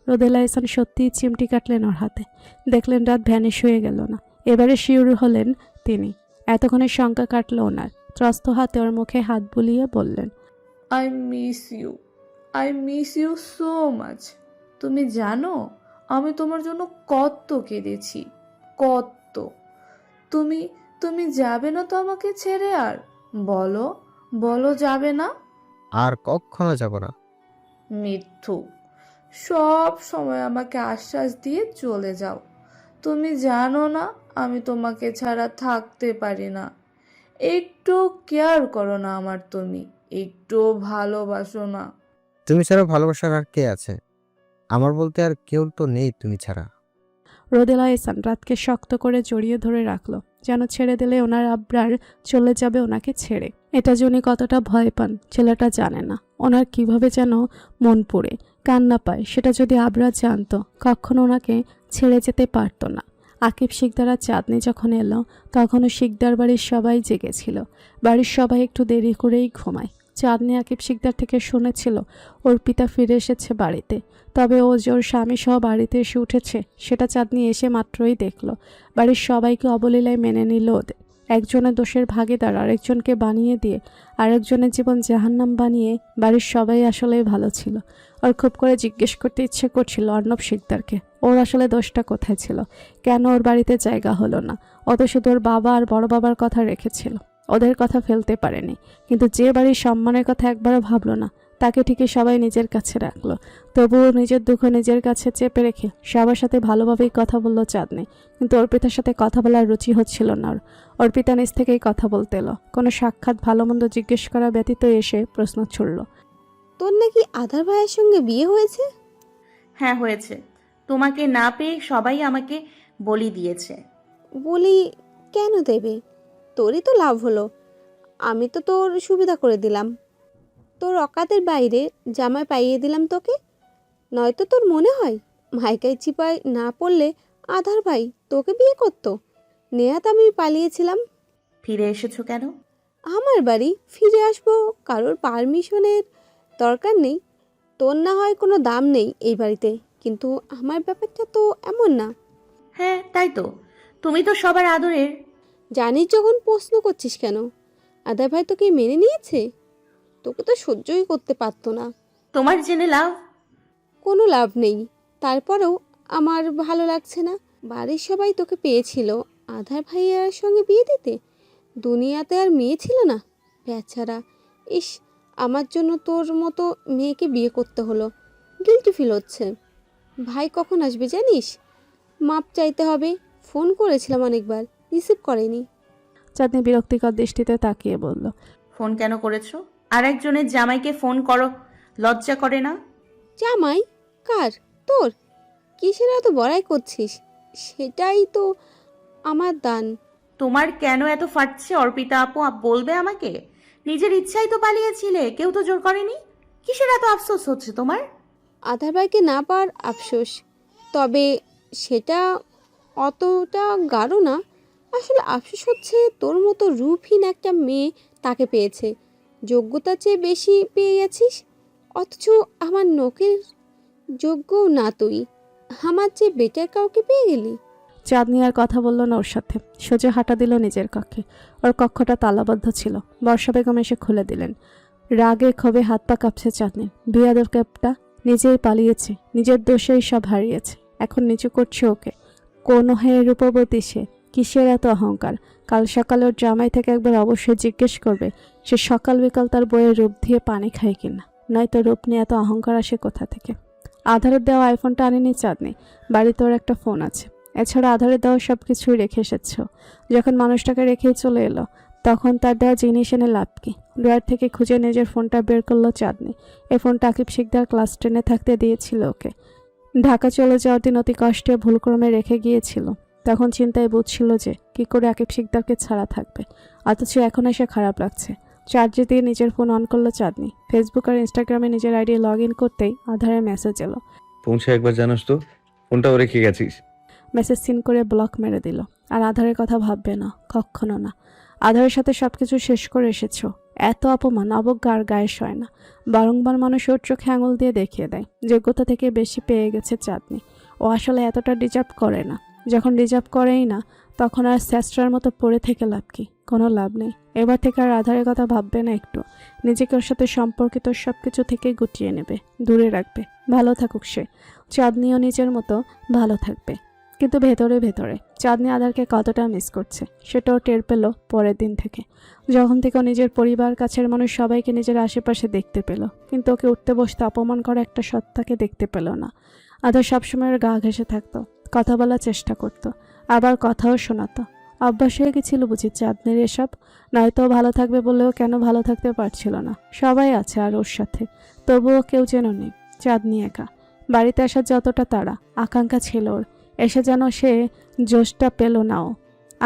রোদেলা এহসান সত্যিই চিমটি কাটলেন ওর হাতে। দেখলেন রাত ভ্যানিশ হয়ে গেল না। এবারে শিউর হলেন তিনি। এতক্ষণের শঙ্কা কাটল ওনার। ত্রস্ত হাতে ওর মুখে হাত বুলিয়ে বললেন, I miss you, I miss you so much. তুমি জানো আমি তোমার জন্য কত কেঁদেছি, কত। তুমি তুমি যাবে না তো আমাকে ছেড়ে? আর বলো, বলো যাবে না? আর কখনো যাব না। মিথ্যু, সব সময় আমাকে আশ্বাস দিয়ে চলে যাও। তুমি জানো না আমি তোমাকে ছাড়া থাকতে পারি না। একটু কেয়ার করো না আমার, তুমি একটু ভালোবাসো না। তুমি ছাড়া ভালোবাসার আর কে আছে? আমার বলতে আর কেউ তো নেই তুমি ছাড়া। রোদেলা এহসান রাতকে শক্ত করে জড়িয়ে ধরে রাখলো, যেন ছেড়ে দিলে ওনার আবরার চলে যাবে ওনাকে ছেড়ে। এটা যে উনি কতটা ভয় পান ছেলেটা জানে না। ওনার কিভাবে যেন মন পুড়ে কান্না পায়, সেটা যদি আবরার জানতো কখনো ওনাকে ছেড়ে যেতে পারতো না। আকিব শিকদার আর চাঁদনি যখন এলো তখনও শিকদার বাড়ির সবাই জেগেছিল। বাড়ির সবাই একটু দেরি করেই ঘুমায়। চাঁদনি আকিব শিকদার থেকে শুনেছিল ওর পিতা ফিরে এসেছে বাড়িতে, তবে ও যে ওর স্বামী সহ বাড়িতে এসে উঠেছে সেটা চাঁদনি এসে মাত্রই দেখল। বাড়ির সবাইকে অবলীলায় মেনে নিল ওদের। একজনের দোষের ভাগিদার আরেকজনকে বানিয়ে দিয়ে আরেকজনের জীবন জাহান্নাম বানিয়ে বাড়ির সবাই আসলে ভালো ছিল। ওর খুব করে জিজ্ঞেস করতে ইচ্ছে করছিল অর্ণব শিকদারকে ওর আসলে দোষটা কোথায় ছিল, কেন ওর বাড়িতে জায়গা হলো না। ও তো শুধু ওর বাবা আর বড় বাবার কথা রেখেছিল, ওদের কথা ফেলতে পারেনি। কিন্তু যে বাড়ির সম্মানের কথা একবারও ভাবলো না তাকে ঠিকই সবাই নিজের কাছে রাখলো। তবুও নিজের দুঃখ নিজের কাছে চেপে রেখে সবার সাথে ভালোভাবেই কথা বললো চাঁদনি। কিন্তু অর্পিতার সাথে কথা বলার রুচি হচ্ছিল না ওর। অর্পিতা নিজ থেকেই কথা বলতে এলো। কোনো সাক্ষাৎ ভালো মন্দ জিজ্ঞেস করা ব্যতীত এসে প্রশ্ন ছুড়ল। তোর নাকি আধার ভাইয়ের সঙ্গে বিয়ে হয়েছে? হ্যাঁ হয়েছে। তোমাকে না পেয়ে সবাই আমাকে বলি দিয়েছে। বলি কেন দেবে? তোরই তো লাভ হলো। আমি তো তোর সুবিধা করে দিলাম। তোর অকাতের বাইরে জামাই পাইয়ে দিলাম তোকে। নয়তো তোর মনে হয় মাইকাই চিপায় না পড়লে আধার ভাই তোকে বিয়ে করতো? নেহাত আমি পালিয়েছিলাম। ফিরে এসেছো কেন? আমার বাড়ি ফিরে আসবো কারোর পারমিশনের দরকার নেই। তোর না হয় কোনো দাম নেই এই বাড়িতে, কিন্তু আমার ব্যাপারটা তো এমন না। হ্যাঁ তাই তো, তুমি তো সবার আদরের। জানিস যখন প্রশ্ন করছিস কেন? আদার ভাই তোকে মেনে নিয়েছে? তোকে তো সহ্যই করতে পারতো না। তোমার জেনে লাভ। কোনো লাভ নেই। তারপরেও আমার ভালো লাগছে না। বাড়ির সবাই তোকে পেয়েছিল আধার ভাইয়ার সঙ্গে বিয়ে দিতে। দুনিয়াতে আর মেয়ে ছিল না বেচারা। ইস, আমার জন্য তোর মতো মেয়েকে বিয়ে করতে হলো। গিল্টি ফিল হচ্ছে। ভাই কখন আসবে জানিস? মাপ চাইতে হবে। ফোন করেছিলাম অনেকবার, রিসিভ করেনি। চাঁদনি বিরক্তিকর দৃষ্টিতে তাকিয়ে বলল, ফোন কেন করেছো? আর একজনের জামাইকে ফোন করো, লজ্জা করে না? জামাই? কার? তোর? কিসের এত বড়াই করছিস? সেটাই তো আমার দান। তোমার কেন এত ফাটছে অর্পিতা আপু? বলবে আমাকে? নিজের ইচ্ছাই তো পালিয়েছিলে, কেউ তো জোর করেনি। কিসের এত আফসোস হচ্ছে তোমার? আধার ভাইকে না পাওয়ার আফসোস, তবে সেটা অতটা গাঢ় না। আসলে আফসোস হচ্ছে তোর মতো রূপহীন একটা মেয়ে তাকে পেয়েছে। যোগ্যতার চেয়ে বেশি পেয়ে গেছিস, অথচ আমার নোকের যোগ্যও না তুই। আমার চেয়ে বেটার কাউকে পেয়ে গেলি। চাঁদনি আর কথা বলল না ওর সাথে। সোজা হাঁটা দিল নিজের কক্ষে। ওর কক্ষটা তালাবদ্ধ ছিল। বর্ষা বেগম এসে খুলে দিলেন। রাগে ক্ষোভে হাত পা কাঁপছে চাঁদনির। বিয়াদব ক্যাপটা নিজেই পালিয়েছে, নিজের দোষেই সব হারিয়েছে, এখন নিচু করছে ওকে। কোন হয়ে রূপবতী সে? কিসের এত অহংকার? কাল সকালে ওর জামাই থেকে একবার অবশ্যই জিজ্ঞেস করবে সে সকাল বিকাল তার বইয়ের রূপ দিয়ে পানি খায় কিনা। নয়তো রূপ নিয়ে এত অহংকার আসে কোথা থেকে। আধারের দেওয়া আইফোনটা আনেনি চাঁদনি, বাড়িতে ওর একটা ফোন আছে। এছাড়া আধারের দেওয়া সব কিছুই রেখে এসেছ। যখন মানুষটাকে রেখেই চলে এলো তখন তার দেওয়া জিনিস এনে লাভ কি? ড্রয়ার থেকে খুঁজে নিজের ফোনটা বের করলো চাঁদনি। এই ফোনটা আকিব শিকদার ক্লাস 10-এ থাকতে দিয়েছিল ওকে। ঢাকা চলে যাওয়ার দিন অতি কষ্টে ভুলক্রমে রেখে গিয়েছিল। তখন চিন্তায় বুঝছিল যে কি করে আকিব শিকদারকে ছাড়া থাকবে, অথচ এখন এসে খারাপ লাগছে। চার্জে দিয়ে নিজের ফোন অন করলো চাঁদনি। ফেসবুক আর ইনস্টাগ্রামে নিজের আইডি লগ ইন করতেই আধারের মেসেজ এলো। পৌঁছে একবার জানাস তো, ফোনটাও রেখে গেছিস। মেসেজ সিন করে ব্লক মেরে দিল। আর আধারের কথা ভাববে না, কখনো না। আধারের সাথে সবকিছু শেষ করে এসেছো, এত অপমান অবজ্ঞা আর গায়ে সয় না। বারংবার মানুষ ওর চোখে আঙুল দিয়ে দেখিয়ে দেয় যোগ্যতা থেকে বেশি পেয়ে গেছে চাঁদনি। ও আসলে এতটা ডিজার্ভ করে না। যখন ডিজার্ভ করেই না তখন আর স্যাস্ট্রার মতো পড়ে থেকে লাভ কি? কোনো লাভ নেই। এবার থেকে আর আধারের কথা ভাববে না একটু। নিজেকে ওর সাথে সম্পর্কিত সব কিছু থেকে গুটিয়ে নেবে, দূরে রাখবে। ভালো থাকুক সে, চাঁদনিও নিজের মতো ভালো থাকবে। কিন্তু ভেতরে ভেতরে চাঁদনি আধারকে কতটা মিস করছে সেটাও টের পেল পরের দিন থেকে, যখন থেকে ও নিজের পরিবার কাছের মানুষ সবাইকে নিজের আশেপাশে দেখতে পেল। কিন্তু ওকে উঠতে বসতে অপমান করা একটা সত্তাকে দেখতে পেল না। আধার সবসময় ওর গা ঘেঁষে থাকতো, কথা বলার চেষ্টা করতো, আবার কথাও শোনাতো। অভ্যাস হয়ে গেছিল বুঝি চাঁদনির এসব। নয়তো ভালো থাকবে বলেও কেন ভালো থাকতে পারছিল না? সবাই আছে আর ওর সাথে, তবুও কেউ যেন নেই। চাঁদনি একা। বাড়িতে আসার যতটা তাড়া আকাঙ্ক্ষা ছিল ওর, এসে যেন সে জোশটা পেল না ও।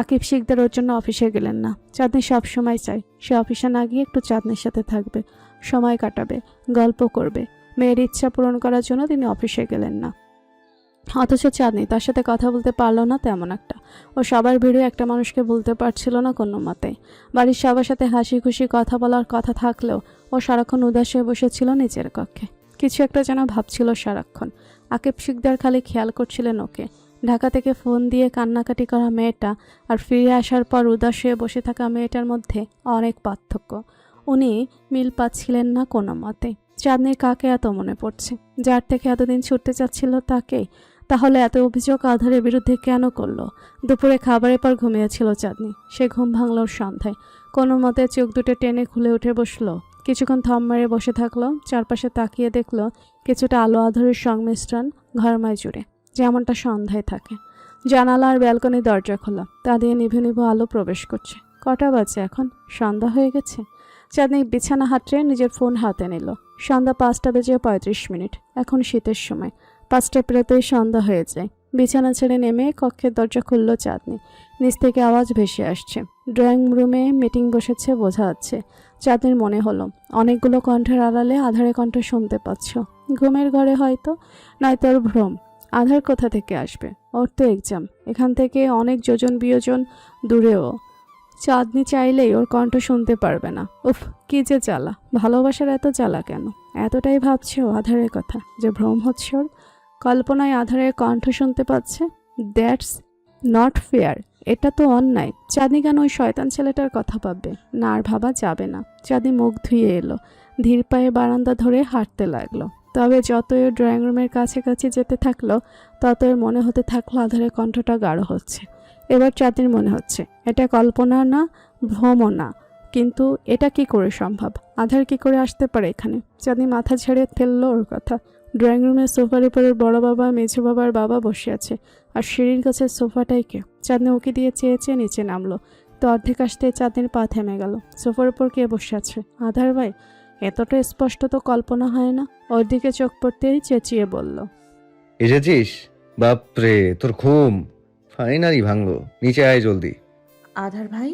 আকিব শিকদার ওর জন্য অফিসে গেলেন না। চাঁদনি সবসময় চাই সে অফিসে না গিয়ে একটু চাঁদনির সাথে থাকবে, সময় কাটাবে, গল্প করবে। মেয়ের ইচ্ছা পূরণ করার জন্য তিনি অফিসে গেলেন না। অথচ চাঁদনি তার সাথে কথা বলতে পারলো না তেমন একটা। ও সবার ভিড়ে একটা মানুষকে বলতে পারছিল না কোনো মতেই। বাড়ির সবার সাথে হাসি খুশি কথা বলার কথা থাকলেও ও সারাক্ষণ উদাস হয়ে বসেছিল নিজের কক্ষে। কিছু একটা যেন ভাবছিল সারাক্ষণ। আকিব শিকদার খালি খেয়াল করছিলেন ওকে। ঢাকা থেকে ফোন দিয়ে কান্নাকাটি করা মেয়েটা আর ফিরে আসার পর উদাস হয়ে বসে থাকা মেয়েটার মধ্যে অনেক পার্থক্য। উনি মিল পাচ্ছিলেন না কোনো মতে। চাঁদনির কাকে এত মনে পড়ছে? যার থেকে এতদিন ছুটতে চাচ্ছিল তাকেই। তাহলে এত অভিযোগ আধারের বিরুদ্ধে কেন করলো? দুপুরে খাবারের পর ঘুমিয়েছিল চাঁদনি। সে ঘুম ভাঙল সন্ধ্যায়। কোনো মতে চোখ দুটো টেনে খুলে উঠে বসলো। কিছুক্ষণ থম মেরে বসে থাকলো। চারপাশে তাকিয়ে দেখলো কিছুটা আলো আধারের সংমিশ্রণ ঘরময় জুড়ে, যেমনটা সন্ধ্যায় থাকে। জানালা আর ব্যালকনি দরজা খোলা, তা দিয়ে নিভু নিভু আলো প্রবেশ করছে। কটা বাজে এখন? সন্ধ্যা হয়ে গেছে। চাঁদনি বিছানা হাতড়ে নিজের ফোন হাতে নিল। সন্ধ্যা 5:35। এখন শীতের সময়। 5টা পেরোতেই সন্ধ্যা হয়ে যায়। বিছানা ছেড়ে নেমে কক্ষের দরজা খুলল চাঁদনি। নিচ থেকে আওয়াজ ভেসে আসছে। ড্রয়িং রুমে মিটিং বসেছে বোঝা যাচ্ছে। চাঁদনির মনে হলো অনেকগুলো কণ্ঠের আড়ালে আধারে কণ্ঠ শুনতে পাচ্ছ। ঘুমের ঘরে হয়তো, নয়তো ওর ভ্রম। আধার কোথা থেকে আসবে? ওর তো এক্সাম, এখান থেকে অনেক যোজন বিয়োজন দূরেও। চাঁদনি চাইলেই ওর কণ্ঠ শুনতে পারবে না। উফ, কি যে জ্বালা! ভালোবাসার এত জ্বালা কেন? এতটাই ভাবছে ও আধারের কথা যে ভ্রম হচ্ছে ওর। কল্পনায় আধারের কণ্ঠ শুনতে পাচ্ছে। That's not fair. এটা তো অন্যায়। চাঁদনি কেন ওই শয়তান ছেলেটার কথা ভাববে? না, আর ভাবা যাবে না। চাঁদনি মুখ ধুয়ে এলো। ধীর পায়ে বারান্দা ধরে হাঁটতে লাগলো। তবে যতই ও ড্রয়িং রুমের কাছাকাছি যেতে থাকলো ততই মনে হতে থাকলো আধারের কণ্ঠটা গাঢ় হচ্ছে। এবার চাঁদনির মনে হচ্ছে এটা কল্পনা না, ভ্রমও না। কিন্তু এটা কি করে সম্ভব? আধার কি করে আসতে পারে এখানে? চাঁদনি মাথা ছেড়ে ফেললো ওর কথা। ড্রয়িং রুমের সোফার উপরে বড় বাবা, মেঝো বাবার বাবা বসে আছে। আর সিঁড়ির কাছে সোফাটাই কে? চাঁদনি ওকে দিয়ে চেয়ে চেয়ে নিচে নামলো। তো অর্ধেক আসতে চাঁদনির পা থেমে গেল। সোফার উপর কে বসে আছে? আধার ভাই। এতটা স্পষ্ট তো কল্পনা হয় না। ওর দিকে চোখ পড়তেই চেঁচিয়ে বলল, এসেছিস? বাপরে, তোর ঘুম ফাইনালি ভাঙলো। নিচে আয় জলদি। আধার ভাই।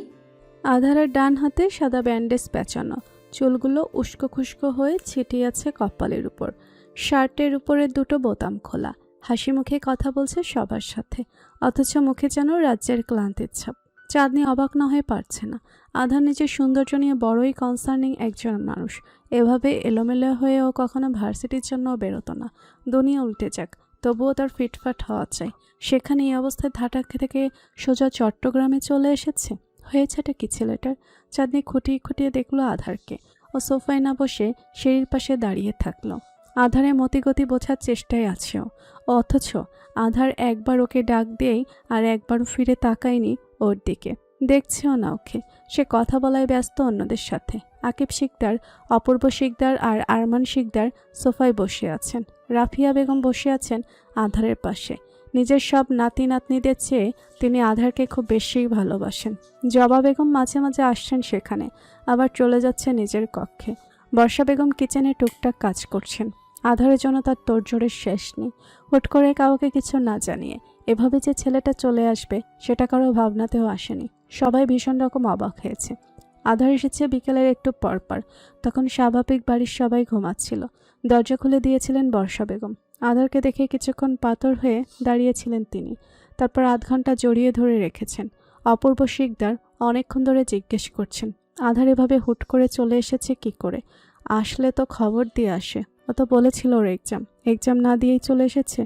আধারের ডান হাতে সাদা ব্যান্ডেজ পেঁচানো, চুলগুলো উস্কো খুস্কো হয়ে ছিটিয়ে আছে কপালের উপর। শার্টের উপরে দুটো বোতাম খোলা। হাসি মুখে কথা বলছে সবার সাথে, অথচ মুখে যেন রাজ্যের ক্লান্তির ছাপ। চাঁদনি অবাক না হয়ে পারছে না। আধার নিজের সৌন্দর্য নিয়ে বড়ই কনসার্নিং একজন মানুষ। এভাবে এলোমেলো হয়ে ও কখনো ভার্সিটির জন্য বেরোতো না। দুনিয়া উল্টে যাক, তবুও তার ফিটফাট হওয়া চাই। সেখানে এই অবস্থায় ধাটাক থেকে সোজা চট্টগ্রামে চলে এসেছে। হয়েছেটা কি ছেলেটার? চাঁদনি খুঁটিয়ে খুঁটিয়ে দেখলো আধারকে। ও সোফায় না বসে সিঁড়ির পাশে দাঁড়িয়ে থাকলো। আধারের মতিগতি বোঝার চেষ্টায় আছে ও। অথচ আধার একবার ওকে ডাক দিয়েই আর একবারও ফিরে তাকায়নি ওর দিকে। দেখছেও না ওকে। সে কথা বলায় ব্যস্ত অন্যদের সাথে। আকিব শিকদার, অপূর্ব শিকদার আর আরমান শিকদার সোফায় বসে আছেন। রাফিয়া বেগম বসে আছেন আধারের পাশে। নিজের সব নাতি নাতনিদের চেয়ে তিনি আধারকে খুব বেশিই ভালোবাসেন। জবা বেগম মাঝে মাঝে আসছেন সেখানে, আবার চলে যাচ্ছে নিজের কক্ষে। বর্ষা বেগম কিচেনে টুকটাক কাজ করছেন। আধারের জন্য তার তোড়জোড়ের শেষ নেই। হুট করে কাউকে কিছু না জানিয়ে এভাবে যে ছেলেটা চলে আসবে সেটা কারো ভাবনাতেও আসেনি। সবাই ভীষণ রকম অবাক হয়েছে। আধার এসেছে বিকেলের একটু পরপর, তখন স্বাভাবিক বাড়ির সবাই ঘুমাচ্ছিল। দরজা খুলে দিয়েছিলেন বর্ষা বেগম। আধারকে দেখে কিছুক্ষণ পাথর হয়ে দাঁড়িয়েছিলেন তিনি, তারপর আধ ঘন্টা জড়িয়ে ধরে রেখেছেন। অপূর্ব শিকদার অনেকক্ষণ ধরে জিজ্ঞেস করছেন আধার এভাবে হুট করে চলে এসেছে কি করে, আসলে তো খবর দিয়ে আসে, ও তো বলেছিল ওর এক্সাম না দিয়েই চলে এসেছে।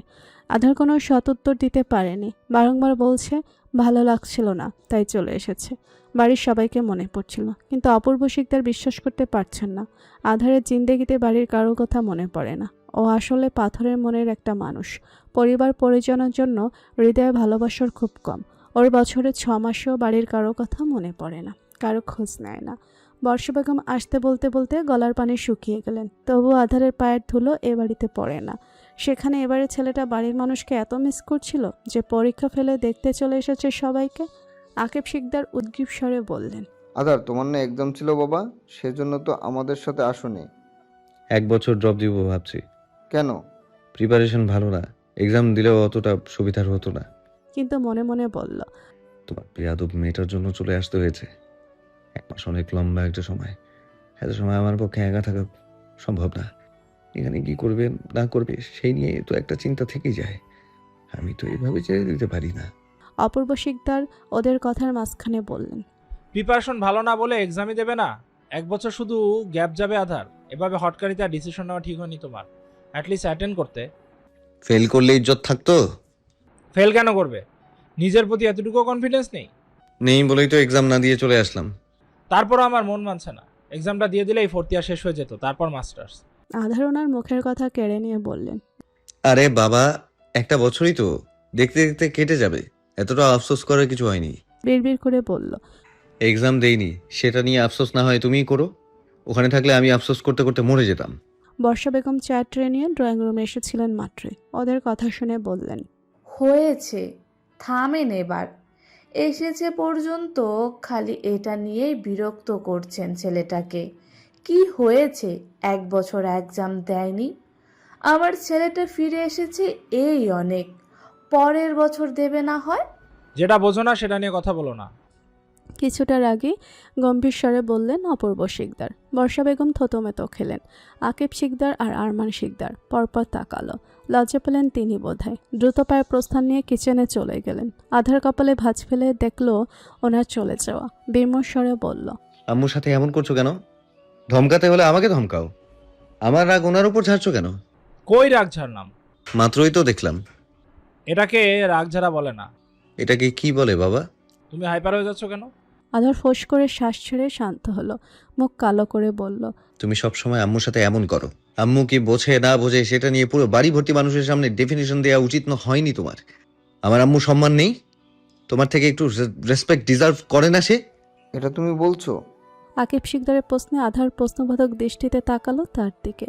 আধার কোনো সদুত্তর দিতে পারেনি, বারংবার বলছে ভালো লাগছিল না তাই চলে এসেছে। বাড়ির সবাইকে মনে পড়ছিল, কিন্তু অপূর্ব শিকদার বিশ্বাস করতে পারছেন না। আধারের জিন্দেগিতে বাড়ির কারোর কথা মনে পড়ে না। ও আসলে পাথরের মনের একটা মানুষ। পরিবার পরিজনের জন্য হৃদয়ে ভালোবাসার খুব কম। ওর বছরে 6 মাসেও বাড়ির কারো কথা মনে পড়ে না, কারো খোঁজ নেয় না। বর্ষা বেগম আসতে বলতে বলতে গলার পানি শুকিয়ে গেলেন। তবু আধারের পায়ের ধুলো এ বাড়িতে পড়ে না। সেখানে এবারে ছেলেটা বাড়ির মানুষকে এত মিস করছিল যে পরীক্ষা ফেলে দেখতে চলে এসেছে সবাইকে। আকিব শিকদার উদ্গ্রীব স্বরে বললেন, আদার, তোমার না এক্সাম ছিল বাবা, সেজন্য তো আমাদের সাথে আসোনি। 1 বছর ড্রপ দিব ভাবছি। কেন? প্রিপারেশন ভালো না, এক্সাম দিলেও অতটা সুবিধার হতো না। কিন্তু মনে মনে বলল, তোমার বেয়াদব মেয়েটার জন্য চলে আসতে হয়েছে। 1 মাস অনেক লম্বা একটা সময়, এত সময় আমার পক্ষে একা থাকা সম্ভব না। এখানে কি করবে না করবে সেই নিয়ে তো একটা চিন্তা থেকেই যায়। আমি তো এইভাবে ছেড়ে দিতে পারি না। অপূর্ব শিকদার ওদের কথার মাঝখানে বললেন, প্রিপারেশন ভালো না বলে এক্সামই দেবে না? 1 বছর শুধু গ্যাপ যাবে আধার। এভাবে হটকারিতে ডিসিশন নেওয়া ঠিক হয়নি তোমার। অ্যাটলিস্ট অ্যাটেন্ড করতে। ফেল করলে ইজ্জত থাকতো? ফেল কেন করবে? নিজের প্রতি এতটুকু কনফিডেন্স নেই? নেই বলেই তো এক্সাম না দিয়ে চলে আসলাম। তারপরও আমার মন মানছে না। এক্সামটা দিয়ে দিলেই 4th ইয়ার শেষ হয়ে যেত, তারপর মাস্টার্স। আধার ওনার মুখের কথা কেড়ে নিয়ে বললেন, আরে বাবা, 1 বছরই তো, দেখতে দেখতে কেটে যাবে। এতটা আফসোস করার কিছু হয়নি। বিড়বিড় করে বলল, এক্সাম দেইনি সেটা নিয়ে আফসোস না হয় তুমিই করো। ওখানে থাকলে আমি আফসোস করতে করতে মরে যেতাম। বর্ষা বেগম চা ট্রে নিয়ে ড্রয়িং রুমে এসেছিলেন মাত্রই। ওদের কথা শুনে বললেন, হয়েছে, থামেন এবার। এসেছে পর্যন্ত খালি এটা নিয়েই বিরক্ত করছেন ছেলেটাকে। কি হয়েছে 1 বছর এক্সাম দেয়নি? আমার ছেলেটা ফিরে এসেছে, এই অনেক। পরের বছর দেবে না হয়। যেটা বোঝো না সেটা নিয়ে কথা বলো না। কিছুটার আগে গম্ভীর স্বরে বললেন অপূর্ব শিকদার। বর্ষা বেগম থতমেত খেলেন। আকিব শিকদার আর আরমান শিকদার পরপর তাকালো। লজ্জা পেলেন তিনি বোধহয়। দ্রুত পায়ে প্রস্থান নিয়ে কিচেনে চলে গেলেন। আধার কপালে ভাঁজ ফেলে দেখলো ওনার চলে যাওয়া। বিমূঢ় স্বরে বলল, আম্মুর সাথে এমন করছো কেন? ধমকাতে হলে আমাকে ধমকাও, আমার রাগ ওনার উপর ঝাড়ছো কেন? কই রাগ ঝাড়লাম? মাত্রই তো দেখলাম। এটাকে রাগ ঝাড়া বলে না। এটাকে কি বলে বাবা? তুমি হাইপার হয়ে যাচ্ছ কেন? আধার ফোঁস করে শ্বাস ছেড়ে শান্ত হলো। মুখ কালো করে বলল, তুমি সবসময় আম্মুর সাথে এমন করো। আম্মু কি বোঝে না বোঝে সেটা নিয়ে পুরো বাড়ি ভর্তি মানুষের সামনে ডেফিনিশন দেওয়া উচিত না হয়নি তোমার? আমার আম্মু সম্মান নেই? তোমার থেকে একটু রেসপেক্ট ডিজার্ভ করে না সে? এটা তুমি বলছো? আকিব শিকদারের প্রশ্নে আধার প্রশ্নবোধক দৃষ্টিতে তাকালো তার দিকে।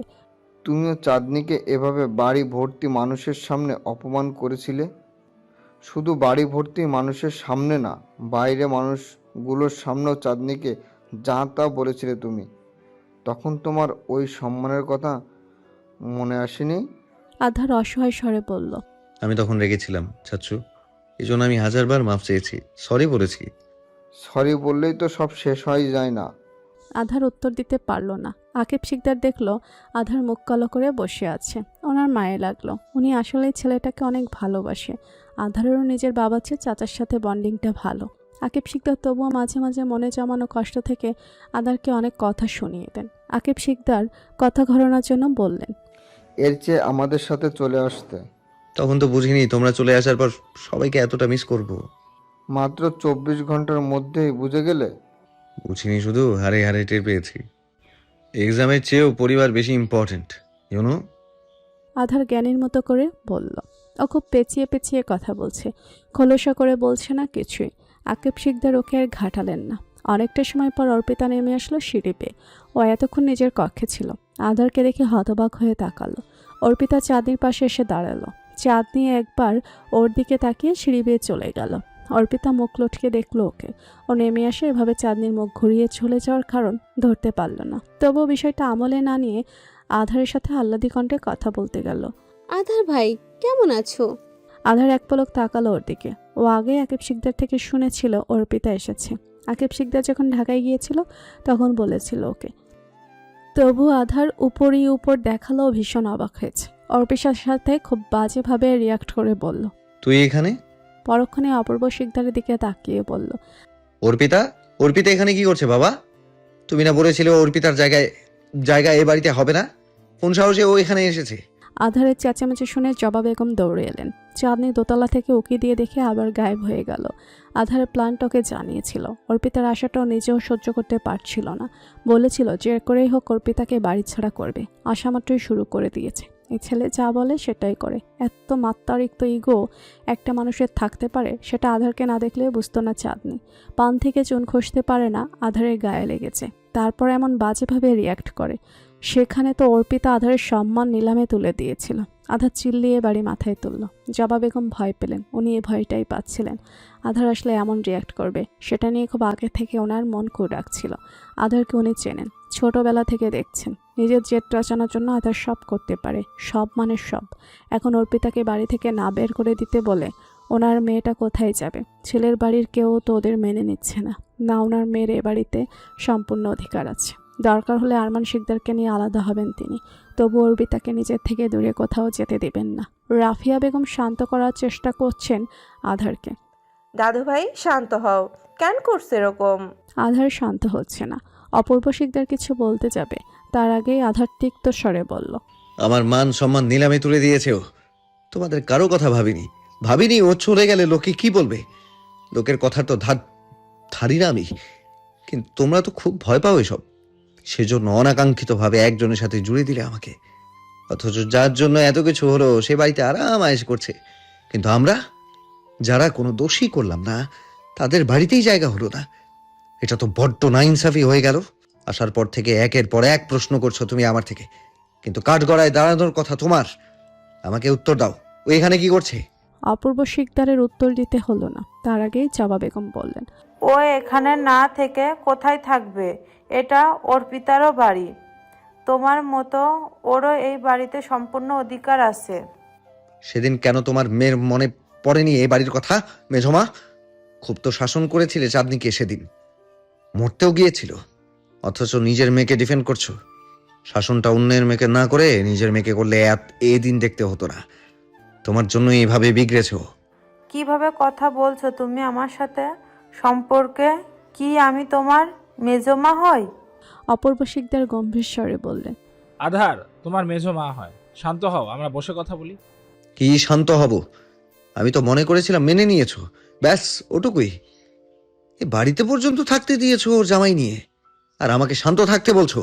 তুমিও চাঁদনিকে এভাবে বাড়ি ভর্তি মানুষের সামনে অপমান করেছিলে? শুধু বাড়ি ভর্তি মানুষের সামনে না, বাইরে মানুষগুলোর সামনেও চাঁদনিকে যা তা বলেছিলে তুমি। তখন তোমার ওই সম্মানের কথা মনে আসেনি? আধার অসহায় স্বরে বলল, আমি তখন রেগেছিলাম চাচ্ছু, এই জন্য আমি 1000বার মাফ চেয়েছি, সরি বলেছি। সরি বললেই তো সব শেষ হয়ে যায় না। আধার উত্তর দিতে পারল না। আকিব শিকদার দেখলো আধার মুখ কালো করে বসে আছে। ওনার মায়ে লাগলো। উনি আসলে ছেলেটাকে অনেক ভালোবাসে। আধারেরও নিজের বাবা চেয়ে চাচার সাথে বন্ডিংটা ভালো। আকিব শিকদার তবুও মাঝে মাঝে মনে জমানো কষ্ট থেকে আধারকে অনেক কথা শুনিয়ে দেন। আকিব শিকদার কথা ঘোরানোর জন্য বললেন, এর চেয়ে আমাদের সাথে চলে আসতে। তখন তো বুঝিনি তোমরা চলে আসার পর সবাইকে এতটা মিস করব। মাত্র 24 ঘন্টার মধ্যেই বুঝে গেলে? বুঝিনি, শুধু হারে হারে টের পেয়েছি। এক্সামের চেয়েও পরিবার বেশি ইম্পর্টেন্ট, ইউনো। আধার জ্ঞানীর মতো করে বলল। ও খুব পেঁচিয়ে পেঁচিয়ে কথা বলছে, খোলসা করে বলছে না কিছুই। আকিব শিকদার ওকে আর ঘাটালেন না। অনেকটা সময় পর অর্পিতা নেমে আসলো সিঁড়ি বেয়ে। ও এতক্ষণ নিজের কক্ষে ছিল। আধারকে দেখে হতবাক হয়ে তাকালো। অর্পিতা চাঁদনির পাশে এসে দাঁড়ালো। চাঁদনি একবার ওর দিকে তাকিয়ে সিঁড়ি বেয়ে চলে গেল। অর্পিতা মুখ লটকে দেখলো ওকে। ও নেমে আসে এভাবে চাঁদনির মুখ ঘুরিয়ে চলে যাওয়ার কারণ ধরতে পারল না। তবুও বিষয়টা আমলে না নিয়ে আধারের সাথে আহ্লাদি কণ্ঠে কথা বলতে গেল। আধার ভাই কেমন আছো? আধার এক পলক তাকালো ওর দিকে। ও আগে আকিব শিকদার থেকে শুনেছিল অর্পিতা এসেছে। আকিব শিকদার যখন ঢাকায় গিয়েছিল তখন বলেছিল ওকে। তবু আধার উপরই উপর দেখালো ভীষণ অবাক হয়েছে। অর্পিতার সাথে খুব বাজেভাবে রিয়াক্ট করে বলল। তুই এখানে? পরক্ষণে অপূর্ব শিকদারের দিকে তাকিয়ে বলল। অর্পিতা? অর্পিতা এখানে কি করছে বাবা? তুমি না বলেছিলে অর্পিতার জায়গা এ বাড়িতে হবে না? কোন সাহসে ও এখানে এসেছে? আধারের চেঁচামেচি শুনে জবা বেগম দৌড়ে এলেন। চাঁদনি দোতলা থেকে উকি দিয়ে দেখে আবার গায়েব হয়ে গেল। আধারের প্ল্যানটা ওকে জানিয়েছিল। অর্পিতার আশাটাও নিজেও সহ্য করতে পারছিল না। বলেছিল যে করেই হোক অর্পিতাকে বাড়ি ছাড়া করবে। আশা মাত্রই শুরু করে দিয়েছে। এই ছেলে যা বলে সেটাই করে। এত মাত্রাতিরিক্ত ইগো একটা মানুষের থাকতে পারে সেটা আধারকে না দেখলে বুঝতো না চাঁদনি। পান থেকে চুন খসতে পারে না, আধারের গায়ে লেগেছে। তারপর এমন বাজেভাবে রিয়াক্ট করে। সেখানে তো অর্পিতা আধারের সম্মান নিলামে তুলে দিয়েছিল। আধার চিল্লিয়ে বাড়ি মাথায় তুলল। জবা বেগম ভয় পেলেন। উনি এই ভয়টাই পাচ্ছিলেন আধার আসলে এমন রিয়াক্ট করবে। সেটা নিয়ে খুব আগে থেকে ওনার মন করে রাখছিল। আধারকে উনি চেনেন, ছোটবেলা থেকে দেখছেন। নিজের জেদ রচানোর জন্য আধার সব করতে পারে, সব মানে সব। এখন অর্পিতাকে বাড়ি থেকে না বের করে দিতে বলে ওনার মেয়েটা কোথায় যাবে? ছেলের বাড়ির কেউ তো ওদের মেনে নিচ্ছে না। না, ওনার মেয়ের এ বাড়িতে সম্পূর্ণ অধিকার আছে। দরকার হলে আরমান শিকদারকে নিয়ে আলাদা হবেন তিনি। তবু অর্পিতাকে নিজের থেকে দূরে কোথাও যেতে দেবেন না। রাফিয়া বেগম শান্ত করার চেষ্টা করছেন আধারকে। দাদু ভাই শান্ত হও, কেন করছে এরকম? আধার শান্ত হচ্ছে না। অপূর্ব শিকদার কিছু বলতে যাবে, তার আগেই আধার তিক্ত স্বরে বলল। আমার মান সম্মান নিলামে তুলে দিয়েছে ও। তোমাদের কারো কথা ভাবিনি ও চলে গেলে লোকে কি বলবে। লোকের কথার তো ধারি না আমি। কিন্তু তোমরা তো খুব ভয় পাও এসব। সেজন্য অনাকাঙ্ক্ষিতভাবে একজনের সাথে জুড়ে দিলে আমাকে। অথচ যার জন্য এত কিছু হলো সে বাড়িতে আরাম আয়েশ করছে। কিন্তু আমরা যারা কোনো দোষই করলাম না তাদের বাড়িতেই জায়গা হলো না। এটা তো বড্ড নাইনসাফি হয়ে গেল। আসার পর থেকে একের পর এক প্রশ্ন করছো তুমি আমার থেকে, কিন্তু কাঠগড়ায় দাঁড়ানোর কথা তোমার। আমাকে উত্তর দাও, ও এখানে কি করছে? অপূর্ব শিকদারের উত্তর দিতে হলো না, তার আগেই জবা বেগম বললেন। ও এখানে না থেকে কোথায় থাকবে? এটা অর্পিতারও বাড়ি। তোমার মতো ওরও এই বাড়িতে সম্পূর্ণ অধিকার আছে। সেদিন কেন তোমার মেয়ের মনে পড়েনি এই বাড়ির কথা মেঝমা? খুব তো শাসন করেছিলে চাঁদনিকে সেদিন, মরতেও গিয়েছিল। অথচ নিজের মেয়েকে ডিফেন্ড করছো। শাসনটা অন্যের মেয়েকে না করে নিজের মেয়েকে করলে এ দিন দেখতে হতো না। তোমার জন্য এইভাবে বিগড়েছে ও। কিভাবে কথা বলছো তুমি আমার সাথে? সম্পর্কে কি আমি তোমার মেজমা হই? অপূর্ব শিকদার গম্ভীর স্বরে বললেন। আধার তোমার মেজো মা হয়। শান্ত হও, আমরা বসে কথা বলি। কি শান্ত হব? আমি তো মনে করেছিলাম মেনে নিয়েছো, ব্যাস ওটুকুই। এ বাড়িতে পর্যন্ত থাকতে দিয়েছো ওর জামাই নিয়ে, আর আমাকে শান্ত থাকতে বলছো।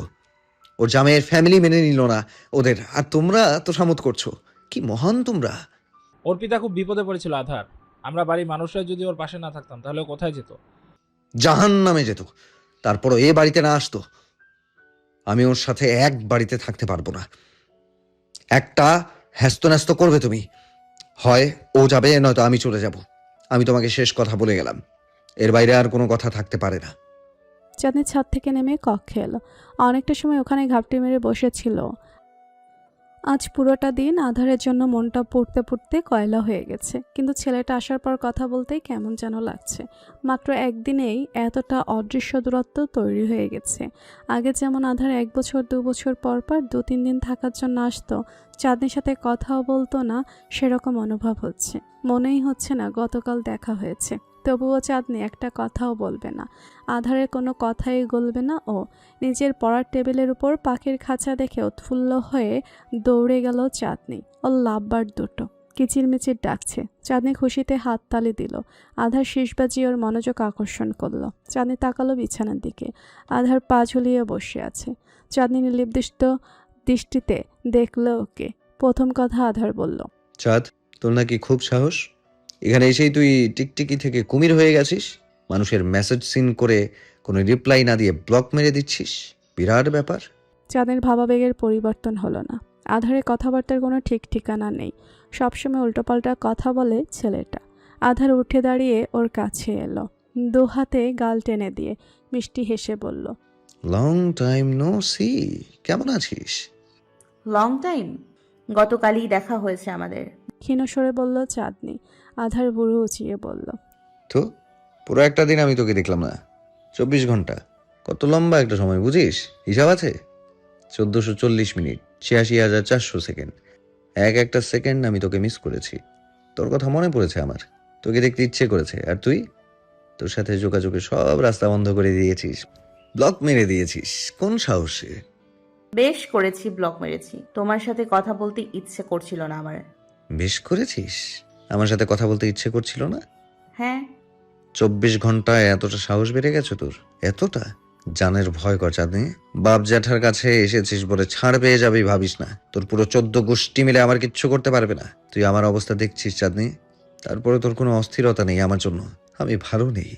ওর জামাইয়ের ফ্যামিলি মেনে নিল না ওদের, আর তোমরা তো সামত করছো। কি মহান তোমরা! অর্পিতা খুব বিপদে পড়েছিল আধার। আমরা বাড়ির মানুষরা যদি ওর পাশে না থাকতাম তাহলে ও কোথায় যেত? জাহান্নামে যেত। তারপরও এ বাড়িতে না আসতো। আমি ওর সাথে এক বাড়িতে থাকতে পারবো না। একটা হ্যাস্ত করবে তুমি। হয় ও যাবে, নয়তো আমি চলে যাব। আমি তোমাকে শেষ কথা বলে গেলাম, এর বাইরে আর কোনো কথা থাকতে পারে না। চাঁদনি ছাদ থেকে নেমে কক্ষে এলো। অনেকটা সময় ওখানে ঘাপটি মেরে বসেছিল। আজ পুরোটা দিন আধারের জন্য মনটা পুড়তে পুড়তে কয়লা হয়ে গেছে। কিন্তু ছেলেটা আসার পর কথা বলতেই কেমন যেন লাগছে। মাত্র একদিনেই এতটা অদৃশ্য দূরত্ব তৈরি হয়ে গেছে। আগে যেমন আধার 1 বছর 2 বছর পর পর 2-3 দিন থাকার জন্য আসতো, চাঁদনির সাথে কথাও বলতো না, সেরকম অনুভব হচ্ছে। মনেই হচ্ছে না গতকাল দেখা হয়েছে। তবুও চাঁদনি একটা কথাও বলবে না। আধারের কোনো কথাই গলবে না ও। নিজের পড়ার টেবিলের উপর পাখির খাঁচা দেখে উৎফুল্ল হয়ে দৌড়ে গেল চাঁদনি। ও লাভবার দুটো কিচিরমিচির ডাকছে। চাঁদনি খুশিতে হাততালি দিল। আধার শীষ বাজিয়ে ওর মনোযোগ আকর্ষণ করলো। চাঁদনি তাকালো বিছানার দিকে। আধার পা ঝুলিয়ে বসে আছে। চাঁদনি নির্লিপ্ত দৃষ্টিতে দেখলো ওকে। প্রথম কথা আধার বলল। চাঁদ, তোর নাকি খুব সাহস। এখানে এসেই তুই টিকটিকি থেকে কুমির হয়ে গেছিস। মানুষের মেসেজ সিন করে কোনো রিপ্লাই না দিয়ে ব্লক মেরে দিচ্ছিস, বিরাট ব্যাপার। চাঁদের ভাবাবেগের পরিবর্তন হলো না। আধারের কথাবার্তার কোনো ঠিক ঠিকানা নেই, সবসময় উল্টোপাল্টা কথা বলে ছেলেটা। আধার উঠে দাঁড়িয়ে ওর কাছে এলো, দু হাতে গাল টেনে দিয়ে মিষ্টি হেসে বলল, লং টাইম নো সি, কেমন আছিস? Long time? গতকালই দেখা হয়েছে আমাদের। ক্ষীণ স্বরে বলল চাঁদনি। আধার বুড়ো উঁচিয়ে বলল, তো পুরো একটা দিন আমি তোকে দেখলাম না, 24 ঘন্টা, কত লম্বা একটা সময় বুঝিস? হিসাব আছে? 1440 মিনিট, 86,400 সেকেন্ড। একটা সেকেন্ড আমি তোকে মিস করেছি। তোর কথা মনে পড়েছে আমার, তোকে দেখতে ইচ্ছে করেছে, আর তুই তোর সাথে যোগাযোগের সব রাস্তা বন্ধ করে দিয়েছিস, ব্লক মেরে দিয়েছিস। কোন সাহসে? বেশ করেছি, ব্লক মেরেছি। তোমার সাথে কথা বলতে ইচ্ছে করছিল না আমার। বেশ করেছিস? আমার সাথে কথা বলতে ইচ্ছে করছিল না? হ্যাঁ। 24 ঘন্টায় এতটা সাহস বেড়ে গেছে তোর? এতটা? জানের ভয় কর চাঁদনি। বাপ জ্যাঠার কাছে এসেছিস বলে ছাড় পেয়ে যাবি ভাবিস না। তোর পুরো 14 গোষ্ঠী মিলে আমার কিচ্ছু করতে পারবে না। তুই আমার অবস্থা দেখছিস চাঁদনি, তারপরে তোর কোনো অস্থিরতা নেই আমার জন্য। আমি ভালো নেই।